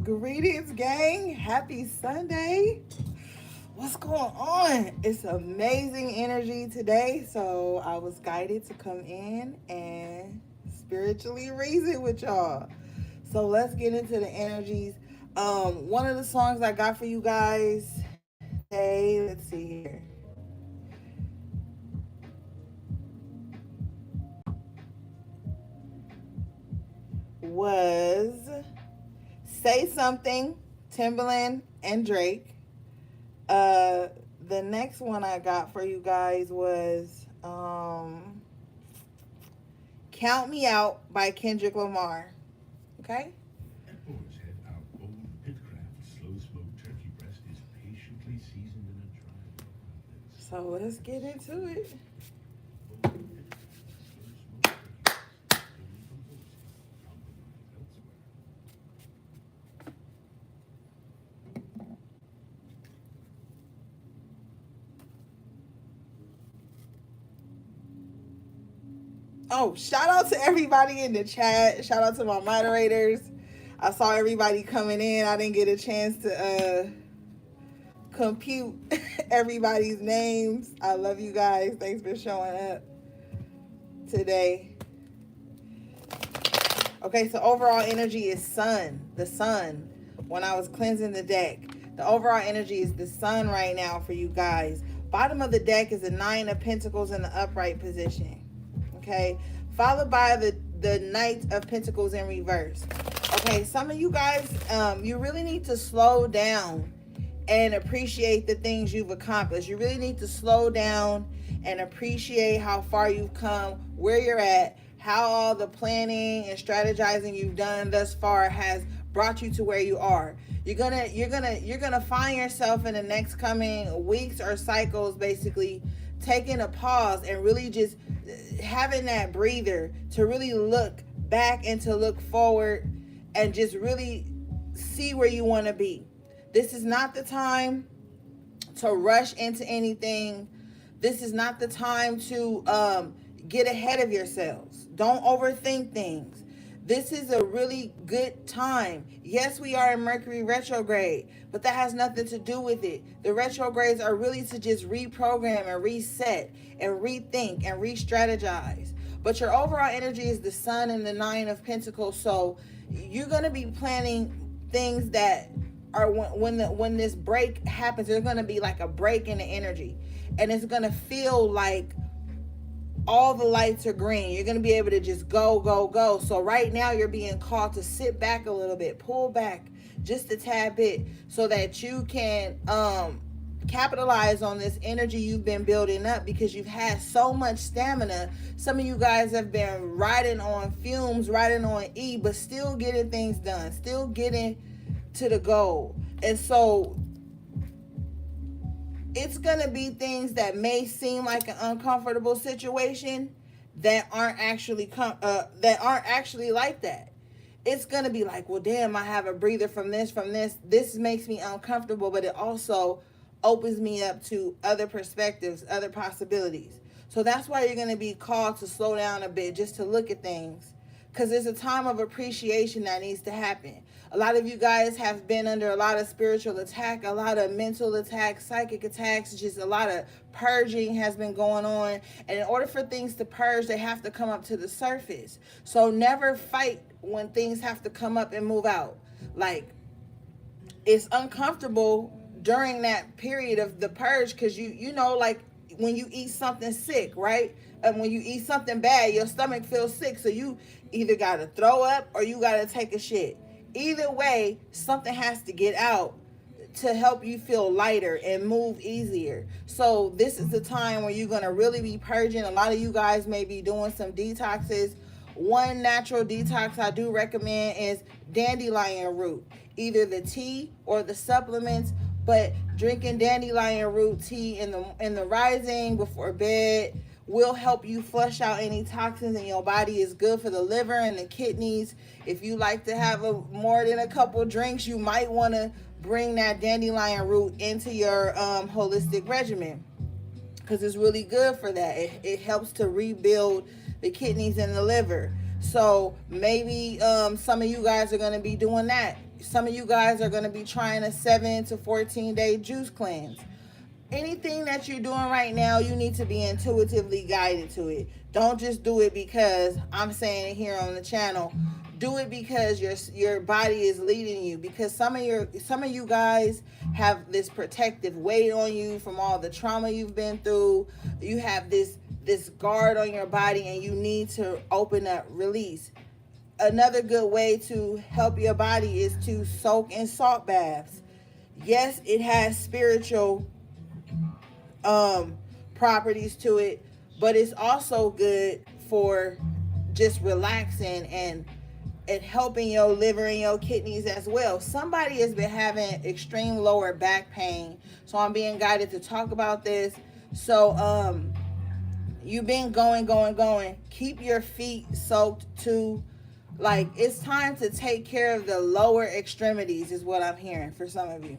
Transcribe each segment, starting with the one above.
Greetings, gang. Happy Sunday. What's going on? It's amazing energy today. So I was guided to come in and spiritually reason with y'all. So let's get into the energies. One of the songs I got for you guys today, let's see here, was Say Something, Timbaland and Drake. Uh, the next one I got for you guys was Count Me Out by Kendrick Lamar. Okay? At Boar's Head, our own pitcraft slow smoked turkey breast is patiently seasoned in a dry appendix. So let's get into it. Old pitcraft slow smoked turkey breast, stolen from Boar's Head, compromised elsewhere. Oh, shout out to everybody in the chat. Shout out to my moderators. I saw everybody coming in. I didn't get a chance to compute everybody's names. I love you guys. Thanks for showing up today. Okay, so overall energy is sun. The sun. When I was cleansing the deck, the overall energy is the sun right now for you guys. Bottom of the deck is the Nine of Pentacles in the upright position. Okay, followed by the Knight of Pentacles in reverse. Okay, some of you guys, you really need to slow down and appreciate the things you've accomplished. You really need to slow down and appreciate how far you've come, where you're at, how all the planning and strategizing you've done thus far has brought you to where you are. You're gonna find yourself in the next coming weeks or cycles basically taking a pause and really just having that breather to really look back and to look forward and just really see where you want to be. This is not the time to rush into anything. This is not the time to get ahead of yourselves. Don't overthink things. This is a really good time. Yes, we are in Mercury retrograde, but that has nothing to do with it. The retrogrades are really to just reprogram and reset and rethink and re-strategize. But your overall energy is the sun and the Nine of Pentacles. So you're going to be planning things that are when this break happens, there's going to be like a break in the energy. And it's going to feel like all the lights are green. You're going to be able to just go, go, go. So right now you're being called to sit back a little bit, pull back just a tad bit so that you can capitalize on this energy you've been building up because you've had so much stamina. Some of you guys have been riding on fumes, riding on E, but still getting things done, still getting to the goal. And so it's gonna be things that may seem like an uncomfortable situation that aren't actually like that. It's gonna be like, well, damn, I have a breather from this. This makes me uncomfortable, but it also opens me up to other perspectives, other possibilities. So that's why you're gonna be called to slow down a bit, just to look at things, because there's a time of appreciation that needs to happen. A lot of you guys have been under a lot of spiritual attack, a lot of mental attacks, psychic attacks, just a lot of purging has been going on. And in order for things to purge, they have to come up to the surface. So never fight when things have to come up and move out. Like, it's uncomfortable during that period of the purge because you know, like when you eat something sick, right? And when you eat something bad, your stomach feels sick. So you either got to throw up or you got to take a shit. Either way, something has to get out to help you feel lighter and move easier. So this is the time where you're going to really be purging. A lot of you guys may be doing some detoxes. One natural detox I do recommend is dandelion root, either the tea or the supplements. But drinking dandelion root tea in the rising before bed will help you flush out any toxins in your body. Is good for the liver and the kidneys. If you like to have more than a couple drinks, you might want to bring that dandelion root into your holistic regimen because it's really good for that. It helps to rebuild the kidneys and the liver. So maybe some of you guys are going to be doing that. Some of you guys are going to be trying a 7 to 14-day juice cleanse. Anything that you're doing right now, you need to be intuitively guided to it. Don't just do it because I'm saying it here on the channel. Do it because your body is leading you. Because some of you guys have this protective weight on you from all the trauma you've been through. You have this guard on your body, and you need to open up, release. Another good way to help your body is to soak in salt baths. Yes, it has spiritual properties to it, but it's also good for just relaxing and helping your liver and your kidneys as well. Somebody has been having extreme lower back pain, so I'm being guided to talk about this. So you've been going. Keep your feet soaked too. Like, it's time to take care of the lower extremities is what I'm hearing for some of you.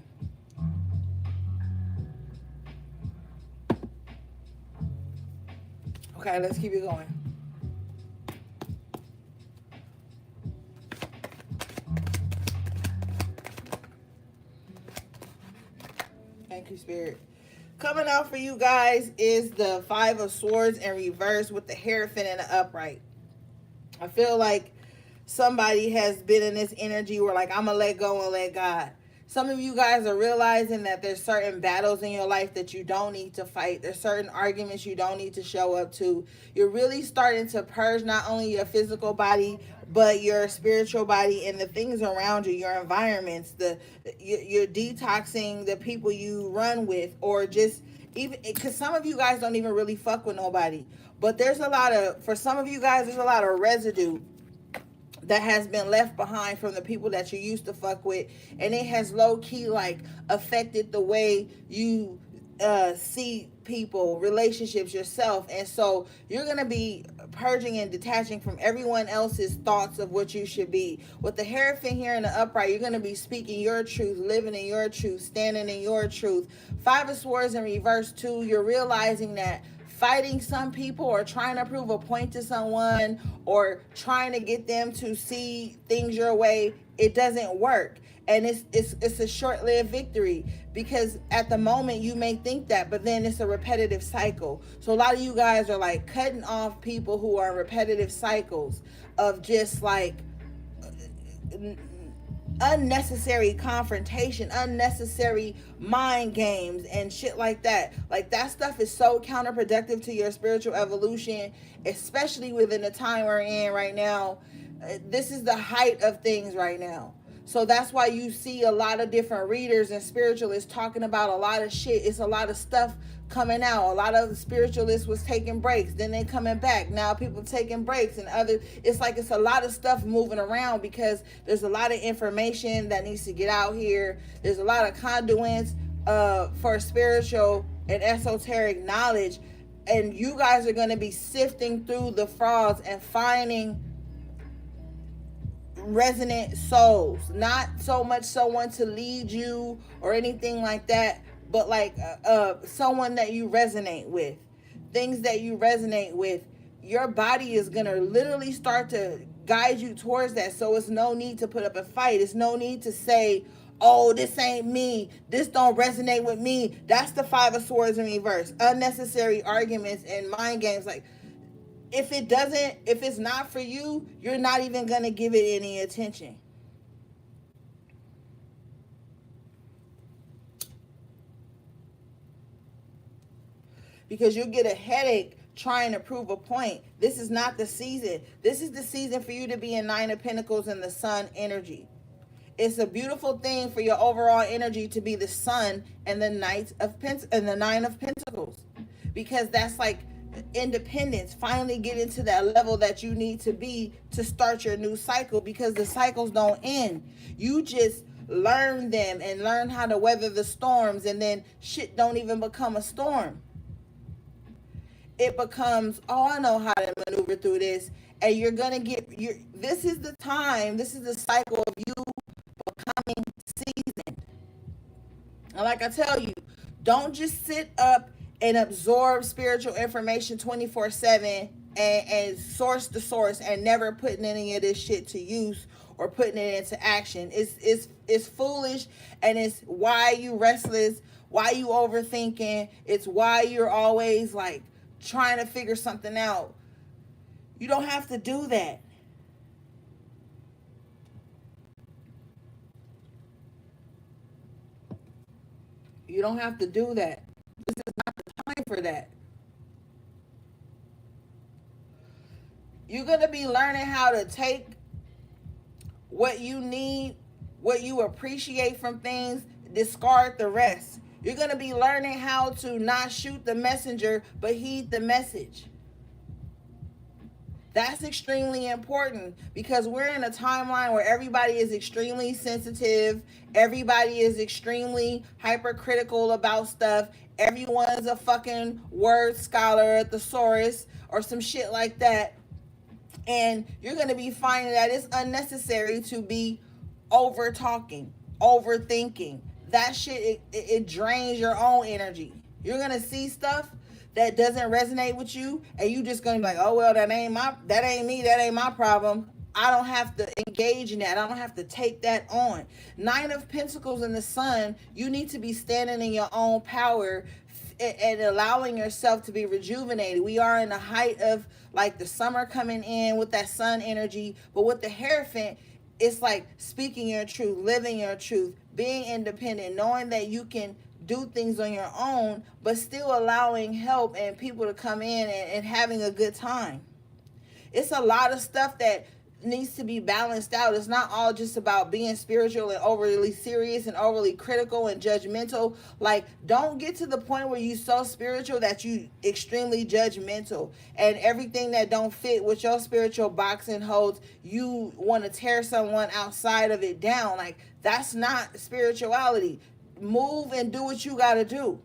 Okay, let's keep it going. Thank you, Spirit. Coming out for you guys is the Five of Swords in reverse with the Hierophant in the upright. I feel like somebody has been in this energy where, like, I'm going to let go and let God. Some of you guys are realizing that there's certain battles in your life that you don't need to fight. There's certain arguments you don't need to show up to. You're really starting to purge not only your physical body, but your spiritual body and the things around you, your environments. You're detoxing the people you run with, or just even because some of you guys don't even really fuck with nobody. But for some of you guys, there's a lot of residue that has been left behind from the people that you used to fuck with, and it has low-key like affected the way you see people, relationships, yourself. And so you're gonna be purging and detaching from everyone else's thoughts of what you should be. With the Hierophant here in the upright, you're gonna be speaking your truth, living in your truth, standing in your truth. Five of Swords in reverse too, you're realizing that fighting some people or trying to prove a point to someone or trying to get them to see things your way, it doesn't work. And it's a short-lived victory, because at the moment you may think that, but then it's a repetitive cycle. So a lot of you guys are like cutting off people who are in repetitive cycles of just like unnecessary confrontation, unnecessary mind games and shit like that. Like, that stuff is so counterproductive to your spiritual evolution, especially within the time we're in right now. This is the height of things right now. So that's why you see a lot of different readers and spiritualists talking about a lot of shit. It's a lot of stuff coming out. A lot of the spiritualists was taking breaks, then they coming back. Now people taking breaks, and it's a lot of stuff moving around because there's a lot of information that needs to get out here. There's a lot of conduits for spiritual and esoteric knowledge, and you guys are going to be sifting through the frauds and finding resonant souls. Not so much someone to lead you or anything like that, but like someone that you resonate with, things that you resonate with. Your body is gonna literally start to guide you towards that. So it's no need to put up a fight. It's no need to say, oh, this ain't me, this don't resonate with me. That's the Five of Swords in reverse. Unnecessary arguments and mind games. Like, if it's not for you, you're not even gonna give it any attention. Because you'll get a headache trying to prove a point. This is not the season. This is the season for you to be in Nine of Pentacles and the Sun energy. It's a beautiful thing for your overall energy to be the Sun and the Nine of Pentacles, because that's like independence, finally getting to that level that you need to be to start your new cycle, because the cycles don't end. You just learn them and learn how to weather the storms, and then shit don't even become a storm. It becomes, oh, I know how to maneuver through this. And you're gonna this is the time, this is the cycle of you becoming seasoned. And like I tell you, don't just sit up and absorb spiritual information 24/7 and source the source and never putting any of this shit to use, or putting it into action. It's foolish, and it's why you restless, why you overthinking. It's why you're always like trying to figure something out. You don't have to do that. You don't have to do that. This is not the time for that. You're going to be learning how to take what you need, what you appreciate from things, discard the rest. You're going to be learning how to not shoot the messenger, but heed the message. That's extremely important because we're in a timeline where everybody is extremely sensitive. Everybody is extremely hypercritical about stuff. Everyone's a fucking word scholar, a thesaurus, or some shit like that. And you're going to be finding that it's unnecessary to be over talking, overthinking. That shit, it drains your own energy. You're going to see stuff that doesn't resonate with you, and you just going to be like, oh, well, that ain't me, that ain't my problem. I don't have to engage in that. I don't have to take that on. Nine of Pentacles in the Sun, you need to be standing in your own power and allowing yourself to be rejuvenated. We are in the height of like the summer coming in with that sun energy, but with the Hierophant, it's like speaking your truth, living your truth, being independent, knowing that you can do things on your own, but still allowing help and people to come in and having a good time. It's a lot of stuff that needs to be balanced out. It's not all just about being spiritual and overly serious and overly critical and judgmental. Like, don't get to the point where you're so spiritual that you extremely judgmental, and everything that don't fit with your spiritual boxing holds, you want to tear someone outside of it down. Like, that's not spirituality. Move and do what you got to do.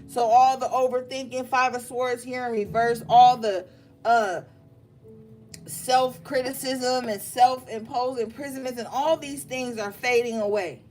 So all the overthinking, Five of Swords here in reverse, all the self-criticism and self-imposed imprisonments, and all these things are fading away.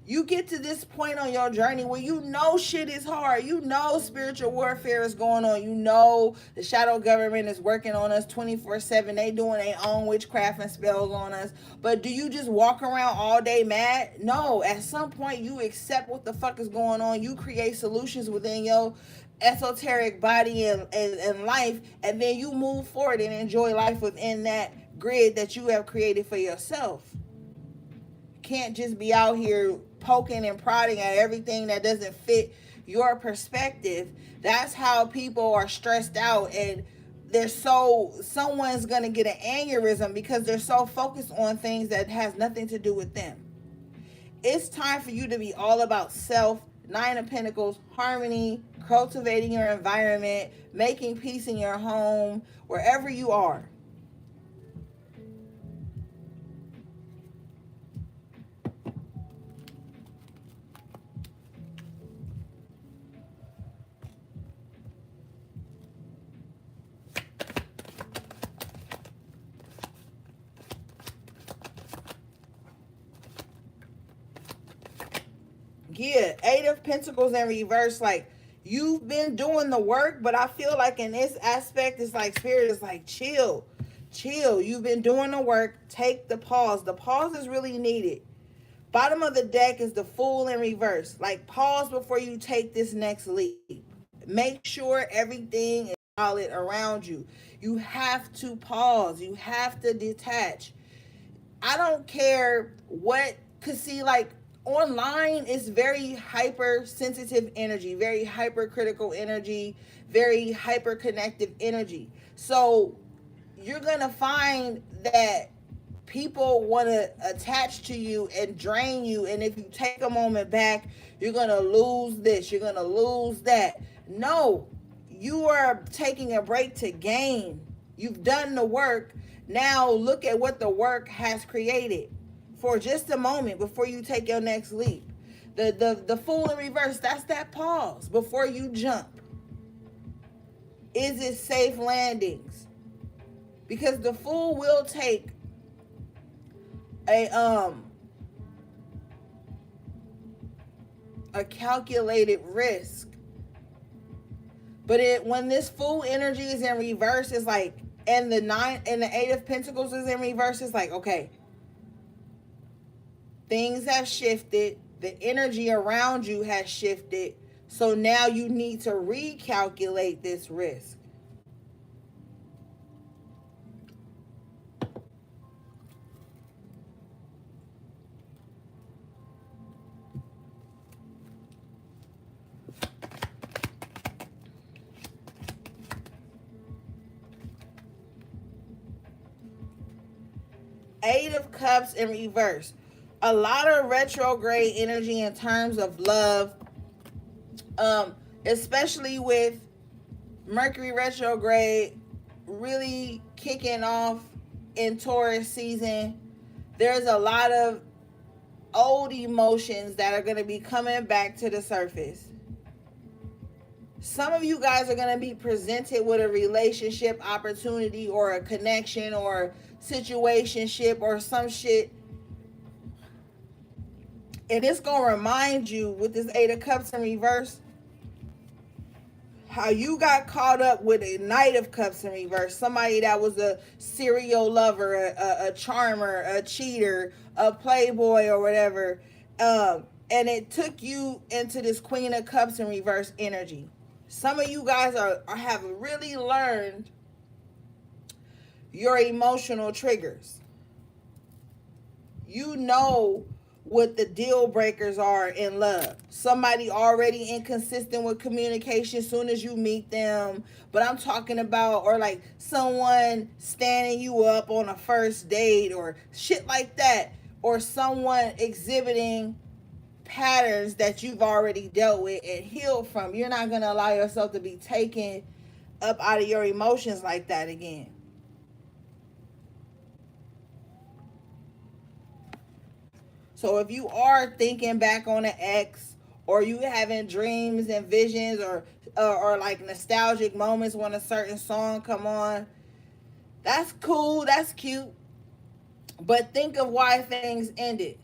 You get to this point on your journey where you know shit is hard. You know spiritual warfare is going on. You know the shadow government is working on us 24/7. They doing their own witchcraft and spells on us. But do you just walk around all day mad? No. At some point, you accept what the fuck is going on. You create solutions within your esoteric body and life, and then you move forward and enjoy life within that grid that you have created for yourself. Can't just be out here poking and prodding at everything that doesn't fit your perspective. That's how people are stressed out, and someone's gonna get an aneurysm because they're so focused on things that has nothing to do with them. It's time for you to be all about self. Nine of Pentacles, harmony, cultivating your environment, making peace in your home, wherever you are. Yeah, Eight of Pentacles in reverse. Like, you've been doing the work, but I feel like in this aspect, it's like Spirit is like, chill. You've been doing the work. Take the pause. The pause is really needed. Bottom of the deck is the Fool in reverse. Like, pause before you take this next leap. Make sure everything is solid around you. You have to pause. You have to detach. I don't care what, cause see, like, online is very hypersensitive energy, very hypercritical energy, very hyperconnective energy. So you're gonna find that people want to attach to you and drain you, and if you take a moment back, you're gonna lose this, you're gonna lose that. No, you are taking a break to gain. You've done the work. Now look at what the work has created for just a moment before you take your next leap. The Fool in reverse, that's that pause before you jump. Is it safe landings? Because the Fool will take a calculated risk. But when this Fool energy is in reverse, it's like and the Eight of Pentacles is in reverse, it's like, okay, things have shifted. The energy around you has shifted. So now you need to recalculate this risk. Eight of Cups in reverse. A lot of retrograde energy in terms of love, especially with Mercury retrograde really kicking off in Taurus season. There's a lot of old emotions that are going to be coming back to the surface. Some of you guys are going to be presented with a relationship opportunity or a connection or situationship or some shit. And it's going to remind you with this Eight of Cups in reverse how you got caught up with a Knight of Cups in reverse. Somebody that was a serial lover, a charmer, a cheater, a playboy or whatever. And it took you into this Queen of Cups in reverse energy. Some of you guys have really learned your emotional triggers. You know what the deal breakers are in love. Somebody already inconsistent with communication soon as you meet them. But I'm talking about, or like someone standing you up on a first date or shit like that. Or someone exhibiting patterns that you've already dealt with and healed from. You're not going to allow yourself to be taken up out of your emotions like that again. So if you are thinking back on an ex, or you having dreams and visions or like nostalgic moments when a certain song come on, that's cool, that's cute. But think of why things ended.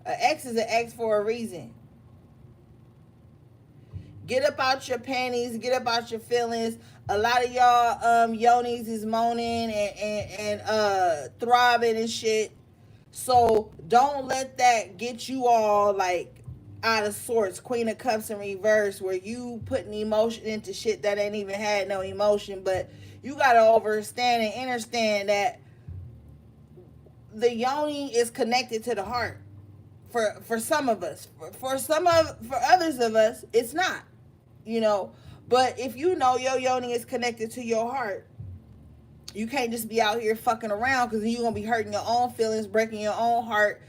An ex is an ex for a reason. Get up out your panties, get up out your feelings. A lot of y'all yonis is moaning and throbbing and shit. So don't let that get you all like out of sorts. Queen of Cups in reverse, where you putting emotion into shit that ain't even had no emotion. But you gotta understand and understand that the yoni is connected to the heart. For some of us, for others of us, it's not. You know, but if you know your yoni is connected to your heart, you can't just be out here fucking around, because then you're going to be hurting your own feelings, breaking your own heart,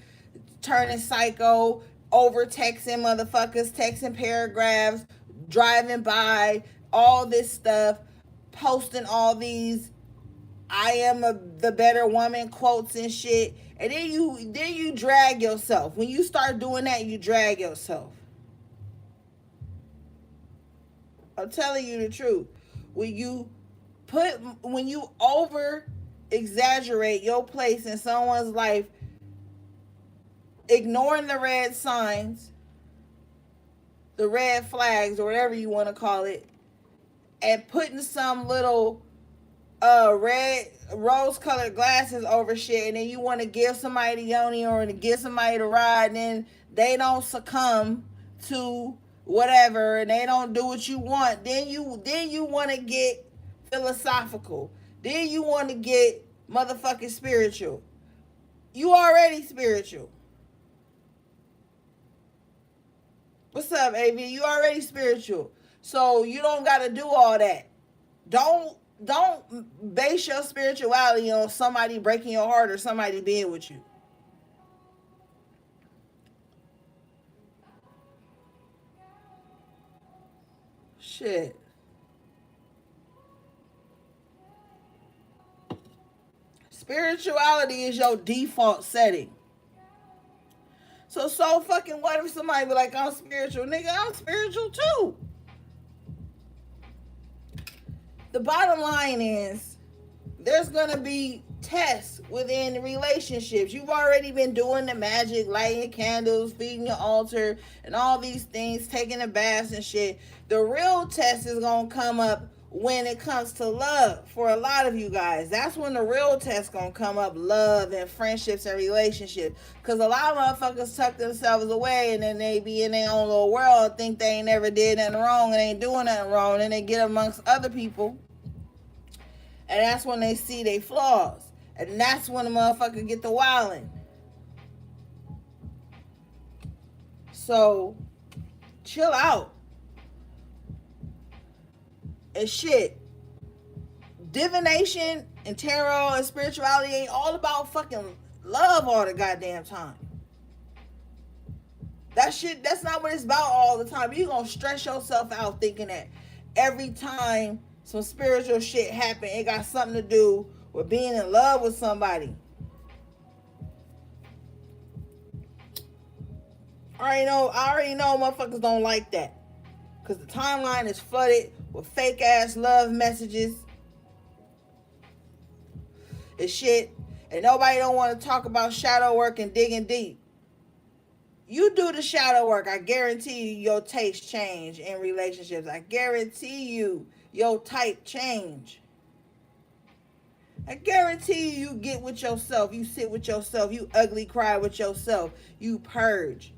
turning psycho, over texting motherfuckers, texting paragraphs, driving by, all this stuff, posting all these I am the better woman quotes and shit. And then you drag yourself. When you start doing that, you drag yourself. I'm telling you the truth. When you over exaggerate your place in someone's life, ignoring the red signs, the red flags, or whatever you want to call it, and putting some little red rose colored glasses over shit, and then you want to give somebody the yoni or to give somebody the ride, and then they don't succumb to whatever and they don't do what you want, then you want to get philosophical, then you want to get motherfucking spiritual. You already spiritual. What's up, AV? You already spiritual, so you don't got to do all that. Don't base your spirituality on somebody breaking your heart or somebody being with you. Shit. Spirituality is your default setting. So fucking what if somebody be like, I'm spiritual? Nigga, I'm spiritual too. The bottom line is, there's going to be tests within relationships. You've already been doing the magic, lighting candles, feeding your altar, and all these things, taking a bath and shit. The real test is going to come up when it comes to love for a lot of you guys. That's when the real test gonna come up, love and friendships and relationships. Because a lot of motherfuckers tuck themselves away and then they be in their own little world and think they ain't never did nothing wrong and ain't doing nothing wrong. And then they get amongst other people and that's when they see their flaws. And that's when the motherfucker get the wilding. So, chill out. And shit, divination and tarot and spirituality ain't all about fucking love all the goddamn time. That shit, that's not what it's about all the time. You gonna stress yourself out thinking that every time some spiritual shit happen, it got something to do with being in love with somebody. I already know motherfuckers don't like that. Because the timeline is flooded with fake ass love messages and shit. And nobody don't want to talk about shadow work and digging deep. You do the shadow work, I guarantee you your taste change in relationships. I guarantee you your type change. I guarantee you get with yourself. You sit with yourself. You ugly cry with yourself. You purge.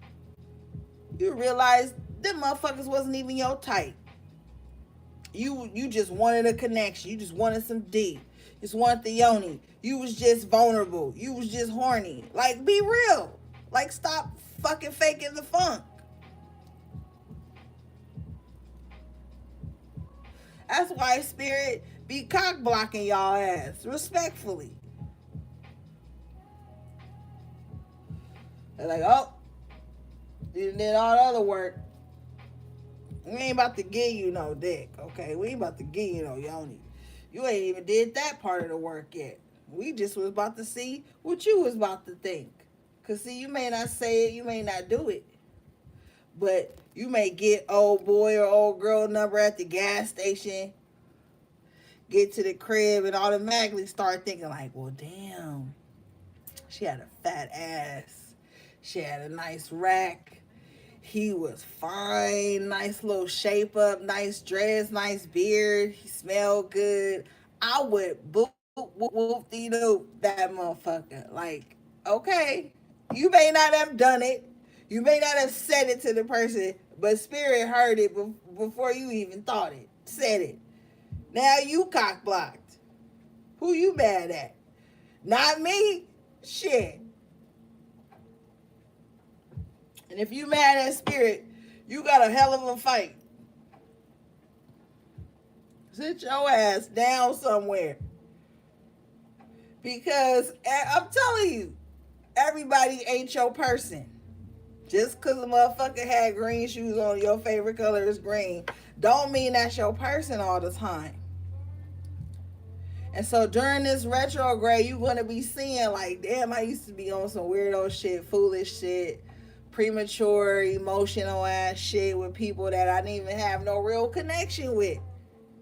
You realize them motherfuckers wasn't even your type. You just wanted a connection. You just wanted some D. Just wanted the yoni. You was just vulnerable. You was just horny. Like, be real. Like, stop fucking faking the funk. That's why spirit be cock blocking y'all ass. Respectfully. They're like, oh, you did all the other work. We ain't about to give you no dick, okay? We ain't about to give you no yoni. You ain't even did that part of the work yet. We just was about to see what you was about to think. Because, see, you may not say it, you may not do it. But you may get old boy or old girl number at the gas station, get to the crib, and automatically start thinking like, well, damn, she had a fat ass. She had a nice rack. He was fine, nice little shape up, nice dress, nice beard. He smelled good. I would whoop-de-doop that motherfucker. Like, okay, you may not have done it. You may not have said it to the person, but spirit heard it before you even thought it, said it. Now you cock blocked. Who you mad at? Not me. Shit. And if you mad at spirit, you got a hell of a fight. Sit your ass down somewhere. Because I'm telling you, everybody ain't your person. Just because a motherfucker had green shoes on, your favorite color is green, don't mean that's your person all the time. And so during this retrograde, you're going to be seeing like, damn, I used to be on some weirdo shit, foolish shit, premature, emotional ass shit with people that I didn't even have no real connection with.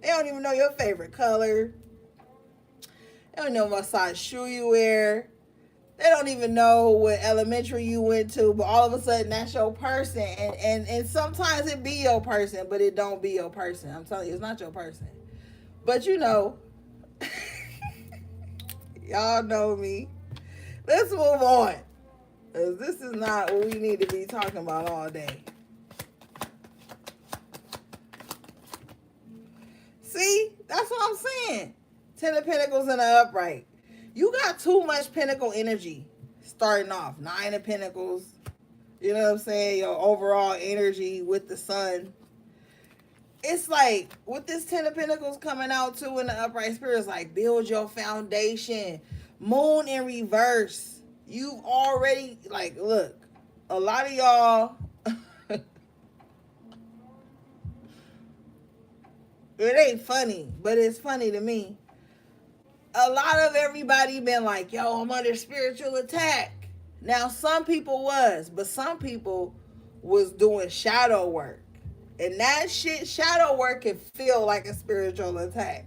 They don't even know your favorite color. They don't know what size shoe you wear. They don't even know what elementary you went to, but all of a sudden that's your person. And sometimes it be your person, but it don't be your person. I'm telling you, it's not your person. But you know, y'all know me. Let's move on. Because this is not what we need to be talking about all day. See? That's what I'm saying. 10 of Pentacles in the upright. You got too much Pentacle energy starting off. 9 of Pentacles. You know what I'm saying? Your overall energy with the sun. It's like, with this 10 of Pentacles coming out too in the upright spirit, it's like, build your foundation. Moon in reverse. You've already, like, look, a lot of y'all, it ain't funny, but it's funny to me. A lot of everybody been like, yo, I'm under spiritual attack. Now, some people was, but some people was doing shadow work. And that shit, shadow work can feel like a spiritual attack.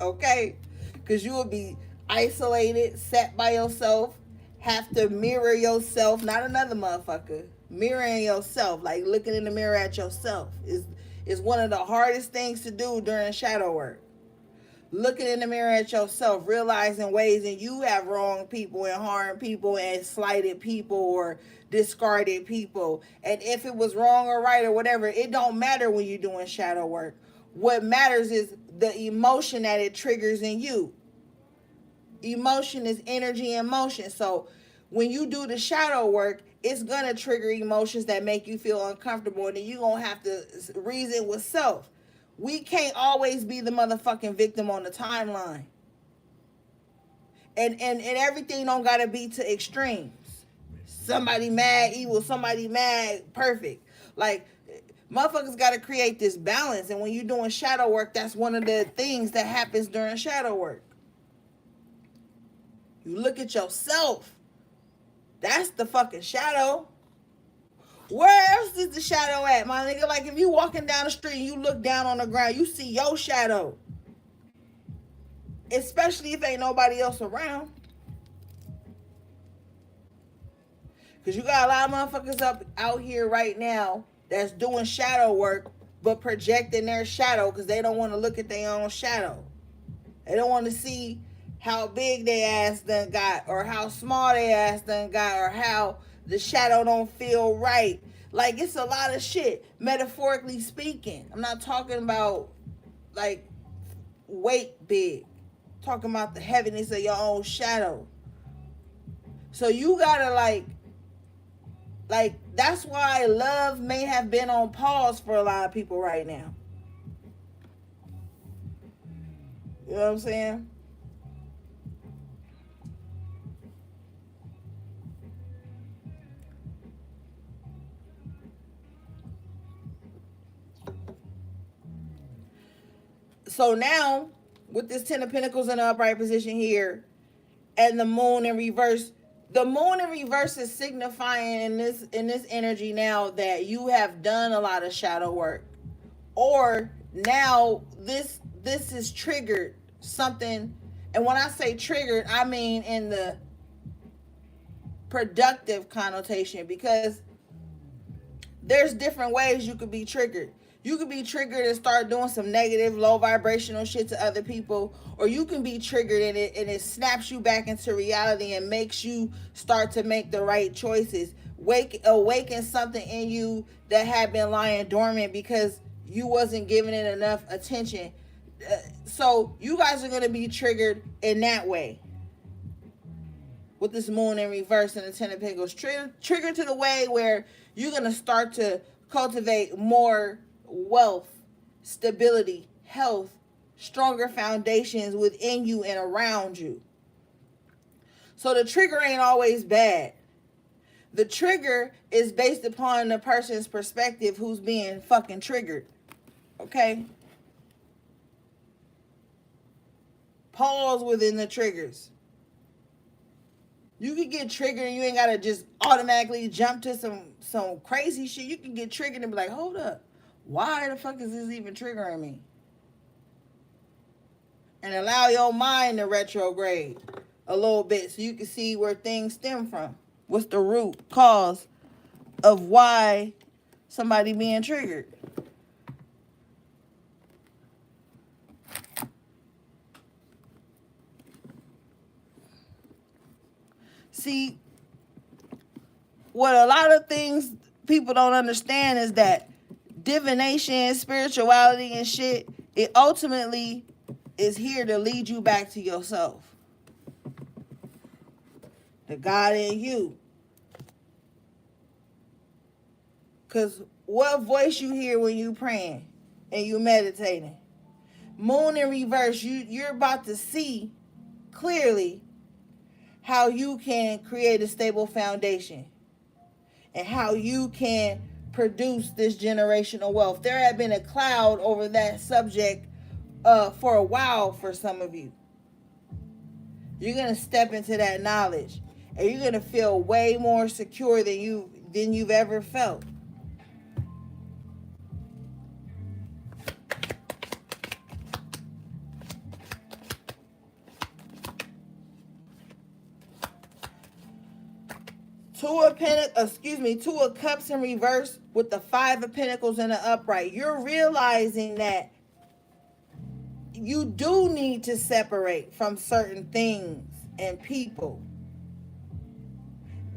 Okay? Because you will be isolated, sat by yourself, have to mirror yourself, not another motherfucker. Mirroring yourself, like looking in the mirror at yourself is is one of the hardest things to do during shadow work. Looking in the mirror at yourself, realizing ways that you have wronged people and harmed people and slighted people or discarded people. And if it was wrong or right or whatever, it don't matter when you're doing shadow work. What matters is the emotion that it triggers in you. Emotion is energy and motion. So when you do the shadow work, it's going to trigger emotions that make you feel uncomfortable. And then you're going to have to reason with self. We can't always be the motherfucking victim on the timeline. And everything don't got to be to extremes. Somebody mad, evil. Somebody mad, perfect. Like, motherfuckers got to create this balance. And when you're doing shadow work, that's one of the things that happens during shadow work. You look at yourself. That's the fucking shadow. Where else is the shadow at, my nigga? Like, if you walking down the street and you look down on the ground, you see your shadow. Especially if ain't nobody else around. Because you got a lot of motherfuckers out here right now that's doing shadow work, but projecting their shadow because they don't want to look at their own shadow. They don't want to see how big their ass done got, or how small their ass done got, or how the shadow don't feel right. Like, it's a lot of shit, metaphorically speaking. I'm not talking about, like, weight big. I'm talking about the heaviness of your own shadow. So you gotta, like, that's why love may have been on pause for a lot of people right now. You know what I'm saying? So now, with this Ten of Pentacles in the upright position here, and the moon in reverse, the moon in reverse is signifying in this energy now that you have done a lot of shadow work, or now this is triggered something. And when I say triggered, I mean in the productive connotation, because there's different ways you could be triggered. You could be triggered and start doing some negative, low vibrational shit to other people, or you can be triggered and it snaps you back into reality and makes you start to make the right choices. Awaken something in you that had been lying dormant because you wasn't giving it enough attention. So you guys are going to be triggered in that way. With this moon in reverse and the Ten of Pentacles, triggered to the way where you're going to start to cultivate more wealth, stability, health, stronger foundations within you and around you. So the trigger ain't always bad. The trigger is based upon the person's perspective who's being fucking triggered. Okay? Pause within the triggers. You can get triggered and you ain't got to just automatically jump to some crazy shit. You can get triggered and be like, hold up. Why the fuck is this even triggering me? And allow your mind to retrograde a little bit so you can see where things stem from. What's the root cause of why somebody being triggered? See, what a lot of things people don't understand is that divination, spirituality and shit, it ultimately is here to lead you back to yourself. The God in you. Because what voice you hear when you praying and you meditating? Moon in reverse, you're about to see clearly how you can create a stable foundation and how you can produce this generational wealth. There had been a cloud over that subject for a while for some of you. You're going to step into that knowledge and you're going to feel way more secure than you've ever felt. Two of Cups in reverse with the Five of Pentacles in the upright. You're realizing that you do need to separate from certain things and people.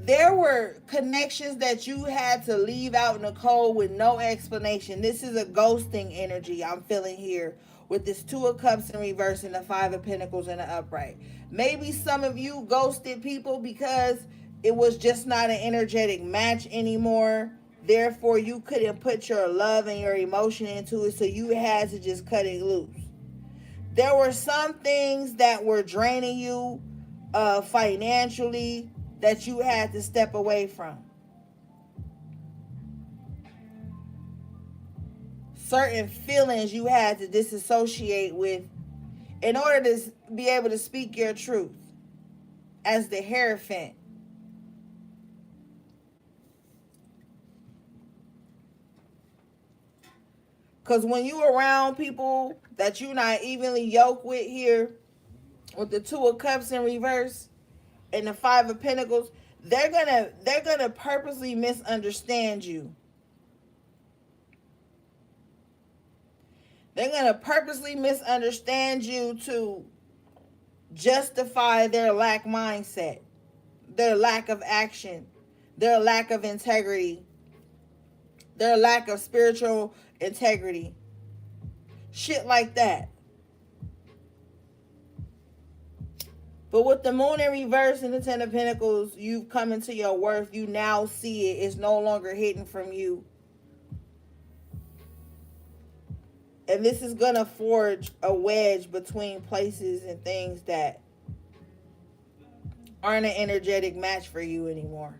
There were connections that you had to leave out in the cold with no explanation. This is a ghosting energy I'm feeling here with this Two of Cups in reverse and the Five of Pentacles in the upright. Maybe some of you ghosted people because it was just not an energetic match anymore. Therefore, you couldn't put your love and your emotion into it, so you had to just cut it loose. There were some things that were draining you financially that you had to step away from. Certain feelings you had to disassociate with in order to be able to speak your truth as the Hierophant. Because when you around people that you're not evenly yoked with here, with the Two of Cups in reverse and the Five of Pentacles, they're gonna purposely misunderstand you. They're gonna purposely misunderstand you to justify their lack mindset, their lack of action, their lack of integrity, their lack of spiritual integrity. Shit like that. But with the Moon in reverse and the Ten of Pentacles, you've come into your worth. You now see it. It's no longer hidden from you. And this is going to forge a wedge between places and things that aren't an energetic match for you anymore.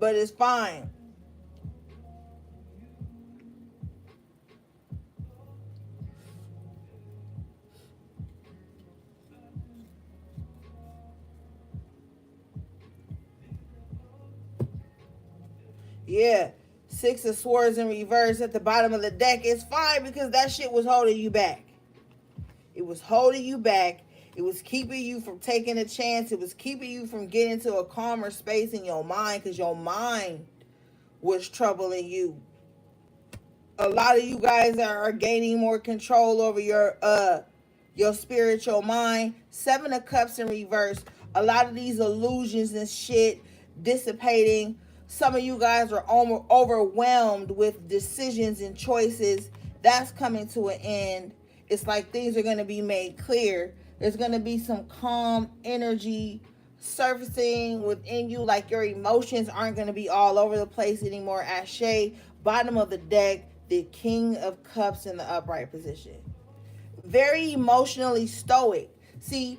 But it's fine. Yeah, Six of Swords in reverse at the bottom of the deck. It's fine because that shit was holding you back. It was holding you back. It was keeping you from taking a chance. It was keeping you from getting to a calmer space in your mind because your mind was troubling you. A lot of you guys are gaining more control over your spiritual mind. Seven of Cups in reverse. A lot of these illusions and shit dissipating. Some of you guys are overwhelmed with decisions and choices. That's coming to an end. It's like things are going to be made clear. There's going to be some calm energy surfacing within you. Like your emotions aren't going to be all over the place anymore. Ashe, bottom of the deck, the King of Cups in the upright position. Very emotionally stoic. See,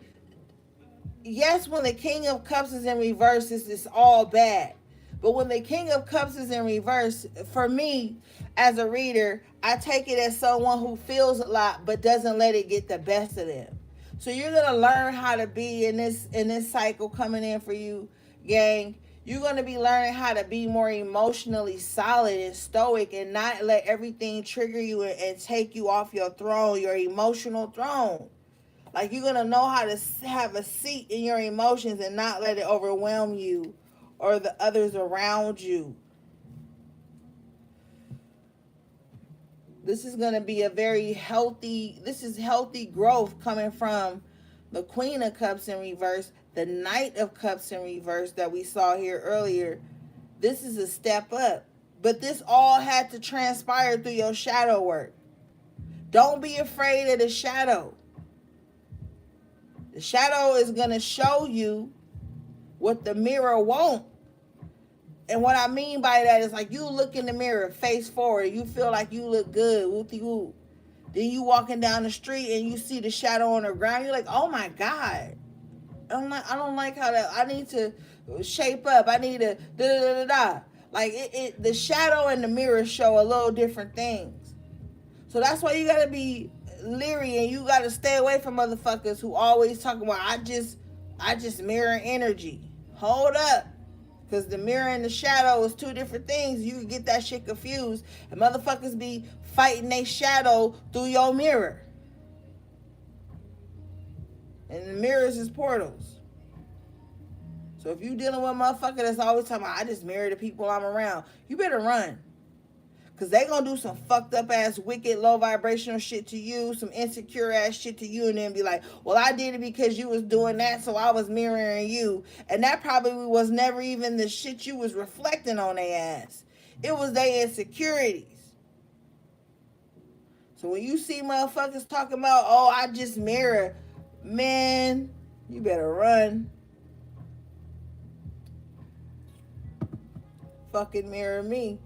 yes, when the King of Cups is in reverse, it's all bad. But when the King of Cups is in reverse, for me, as a reader, I take it as someone who feels a lot but doesn't let it get the best of them. So you're going to learn how to be in this cycle coming in for you, gang. You're going to be learning how to be more emotionally solid and stoic and not let everything trigger you and take you off your throne, your emotional throne. Like you're going to know how to have a seat in your emotions and not let it overwhelm you or the others around you. This is going to be a very healthy, this is healthy growth coming from the Queen of Cups in reverse, the Knight of Cups in reverse that we saw here earlier. This is a step up. But this all had to transpire through your shadow work. Don't be afraid of the shadow. The shadow is going to show you what the mirror won't. And what I mean by that is like you look in the mirror, face forward, you feel like you look good, whoopty-whoop. Then you walking down the street and you see the shadow on the ground. You're like, oh my God. I don't like how that, I need to shape up. I need to da-da-da-da-da. Like the shadow and the mirror show a little different things. So that's why you got to be leery and you got to stay away from motherfuckers who always talking about, I just mirror energy. Hold up. Because the mirror and the shadow is two different things. You can get that shit confused. And motherfuckers be fighting their shadow through your mirror. And the mirrors is portals. So if you dealing with a motherfucker that's always talking about, I just mirror the people I'm around, you better run. Because they going to do some fucked up ass, wicked, low vibrational shit to you, some insecure ass shit to you, and then be like, well, I did it because you was doing that, so I was mirroring you. And that probably was never even the shit you was reflecting on their ass. It was their insecurities. So when you see motherfuckers talking about, oh, I just mirror, man, you better run. Fucking mirror me.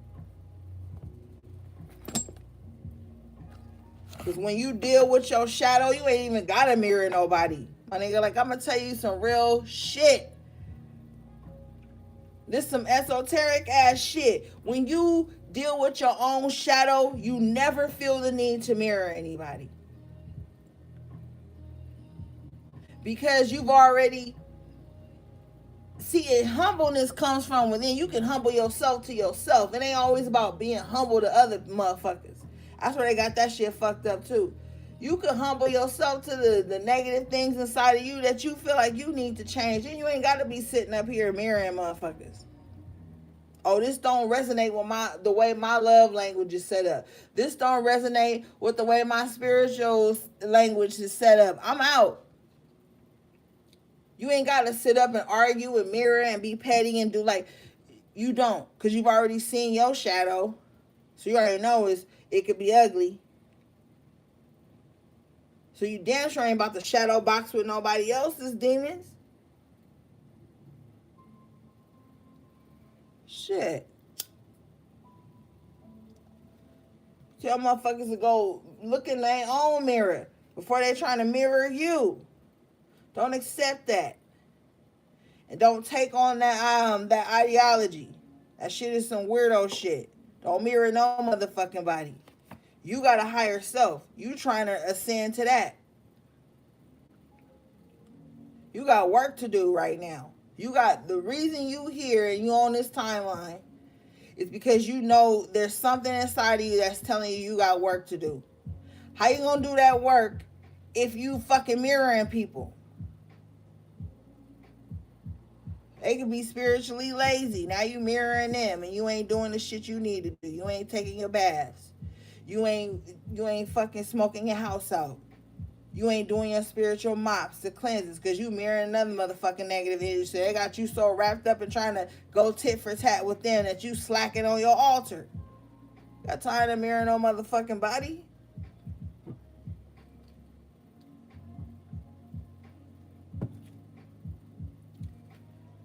Because when you deal with your shadow, you ain't even got to mirror nobody. My nigga, like, I'm going to tell you some real shit. This some esoteric ass shit. When you deal with your own shadow, you never feel the need to mirror anybody. Because you've already... See, humbleness comes from within. You can humble yourself to yourself. It ain't always about being humble to other motherfuckers. That's where they got that shit fucked up too. You can humble yourself to the negative things inside of you that you feel like you need to change. And you ain't got to be sitting up here mirroring motherfuckers. Oh, this don't resonate with the way my love language is set up. This don't resonate with the way my spiritual language is set up. I'm out. You ain't got to sit up and argue and mirror and be petty and do like... You don't. Because you've already seen your shadow. So you already know it could be ugly. So you damn sure ain't about to shadow box with nobody else's demons. Shit. Tell motherfuckers to go look in their own mirror before they trying to mirror you. Don't accept that. And don't take on that ideology. That shit is some weirdo shit. Don't mirror no motherfucking body. You got a higher self. You trying to ascend to that. You got work to do right now. You got the reason you here and you on this timeline is because you know there's something inside of you that's telling you you got work to do. How you gonna do that work if you fucking mirroring people? They could be spiritually lazy. Now you mirroring them and you ain't doing the shit you need to do. You ain't taking your baths. You ain't fucking smoking your house out. You ain't doing your spiritual mops, the cleanses, because you mirroring another motherfucking negative energy. So they got you so wrapped up in trying to go tit for tat with them that you slacking on your altar. Got tired of mirroring no motherfucking body?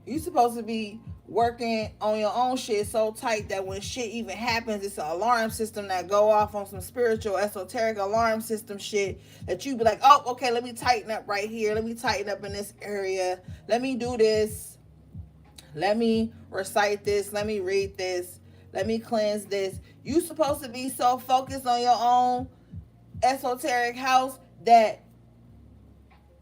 You supposed to be working on your own shit so tight that when shit even happens, it's an alarm system that go off on some spiritual, esoteric alarm system shit that you be like, oh, okay, let me tighten up right here. Let me tighten up in this area. Let me do this. Let me recite this. Let me read this. Let me cleanse this. You supposed to be so focused on your own esoteric house that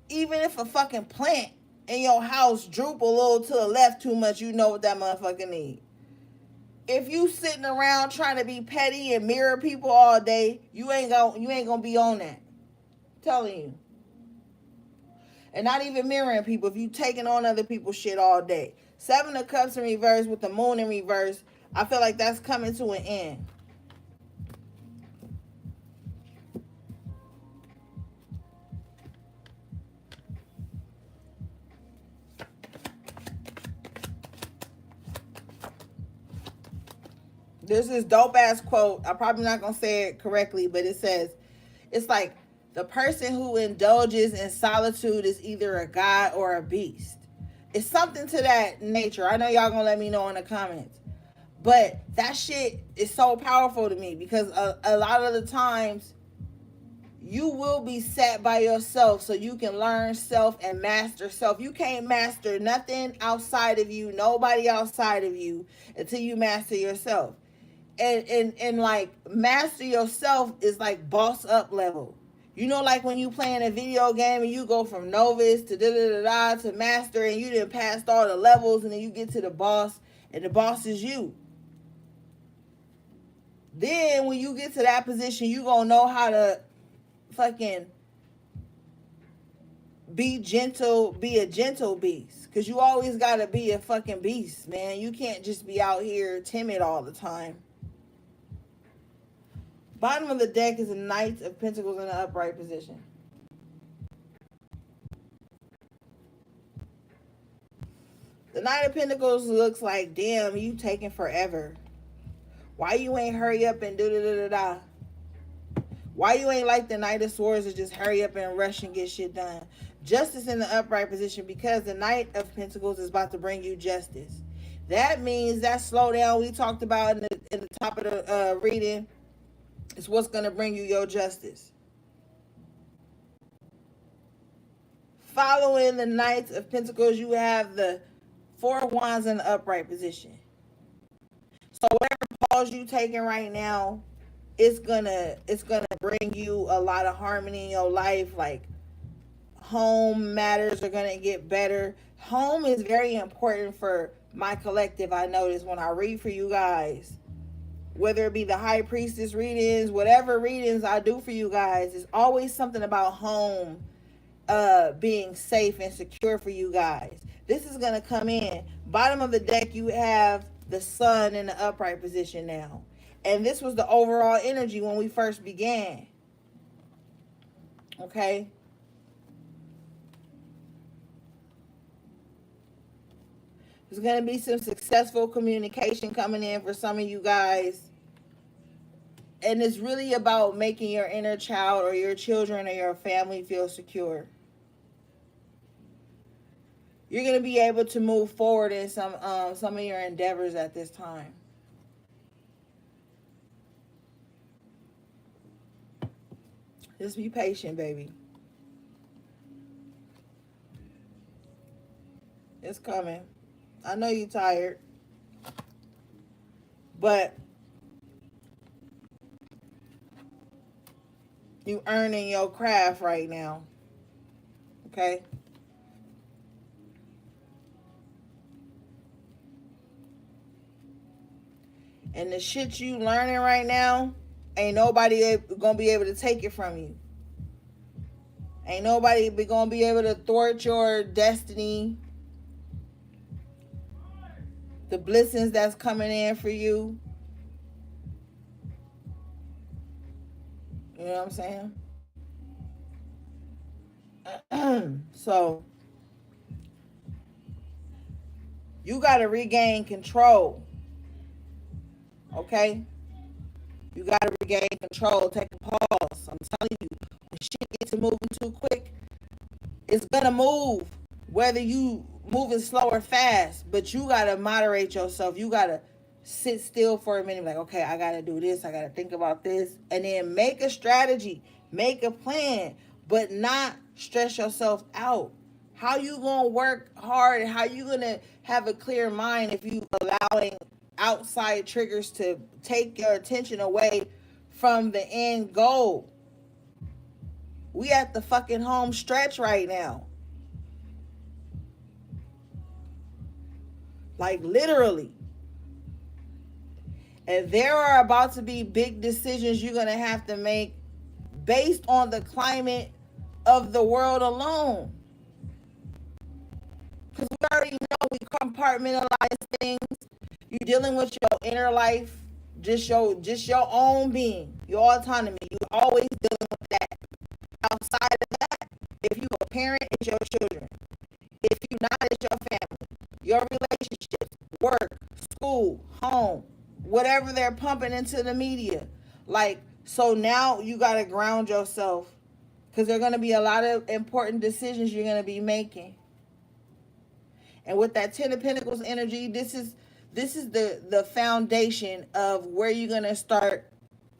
even if a fucking plant in your house droop a little to the left too much, you know what that motherfucker need. If you sitting around trying to be petty and mirror people all day, you ain't gonna be on that. I'm telling you. And not even mirroring people. If you taking on other people's shit all day. 7 of Cups in reverse with the moon in reverse, I feel like that's coming to an end. There's this dope ass quote. I'm probably not gonna say it correctly, but it says, it's like the person who indulges in solitude is either a god or a beast. It's something to that nature. I know y'all gonna let me know in the comments. But that shit is so powerful to me because a lot of the times you will be sat by yourself so you can learn self and master self. You can't master nothing outside of you, nobody outside of you until you master yourself. And like master yourself is like boss up level. You know, like when you playing a video game and you go from novice to da-da-da-da to master and you done passed all the levels and then you get to the boss and the boss is you. Then when you get to that position, you gonna know how to fucking be gentle, be a gentle beast. Because you always got to be a fucking beast, man. You can't just be out here timid all the time. Bottom of the deck is a Knight of Pentacles in an upright position. The Knight of Pentacles looks like, damn, you taking forever. Why you ain't hurry up and do da da da da? Why you ain't like the Knight of Swords to just hurry up and rush and get shit done? Justice in the upright position, because the Knight of Pentacles is about to bring you justice. That means that slowdown we talked about in the top of the reading is what's going to bring you your justice. Following the Knights of Pentacles, you have the Four of Wands in the upright position. So whatever pause you taking right now, it's gonna bring you a lot of harmony in your life. Like, home matters are gonna get better. Home is very important for my collective. I notice when I read for you guys, whether it be the High Priestess readings, whatever readings I do for you guys, it's always something about home being safe and secure for you guys. This is gonna come in. Bottom of the deck, you have the Sun in the upright position now. And this was the overall energy when we first began. Okay? There's going to be some successful communication coming in for some of you guys. And it's really about making your inner child or your children or your family feel secure. You're going to be able to move forward in some of your endeavors at this time. Just be patient, baby. It's coming. I know you're tired, but you earning your craft right now. Okay? And the shit you learning right now, ain't nobody gonna be able to take it from you. Ain't nobody gonna be able to thwart your destiny. The blessings that's coming in for you. You know what I'm saying? So, you gotta regain control. Okay? You gotta regain control. Take a pause. I'm telling you, when shit gets moving too quick, it's gonna move. Whether you moving slow or fast, but you gotta moderate yourself. You gotta sit still for a minute. Like, okay, I gotta do this. I gotta think about this, and then make a strategy, make a plan, but not stress yourself out. How you gonna work hard? How you gonna have a clear mind if you allowing outside triggers to take your attention away from the end goal? We at the fucking home stretch right now. Like, literally. And there are about to be big decisions you're going to have to make based on the climate of the world alone. Because we already know we compartmentalize things. You're dealing with your inner life, just your own being, your autonomy. You're always dealing with that. Outside of that, if you're a parent, it's your children. If you're not, it's your family. Your relationships, work, school, home, whatever they're pumping into the media. Like, so now you got to ground yourself, because there are going to be a lot of important decisions you're going to be making. And with that Ten of Pentacles energy, this is the foundation of where you're going to start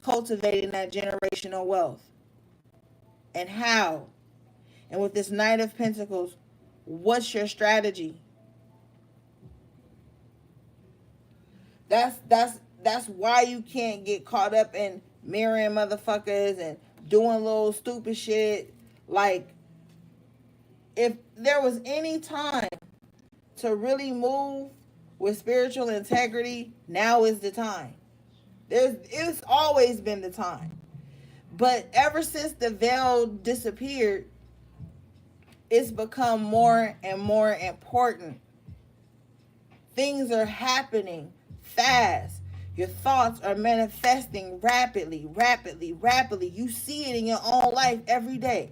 cultivating that generational wealth. And how? And with this Knight of Pentacles, what's your strategy? That's why you can't get caught up in mirroring motherfuckers and doing little stupid shit. Like, if there was any time to really move with spiritual integrity, now is the time. It's always been the time. But ever since the veil disappeared, it's become more and more important. Things are happening fast. Your thoughts are manifesting rapidly, rapidly, rapidly. You see it in your own life every day.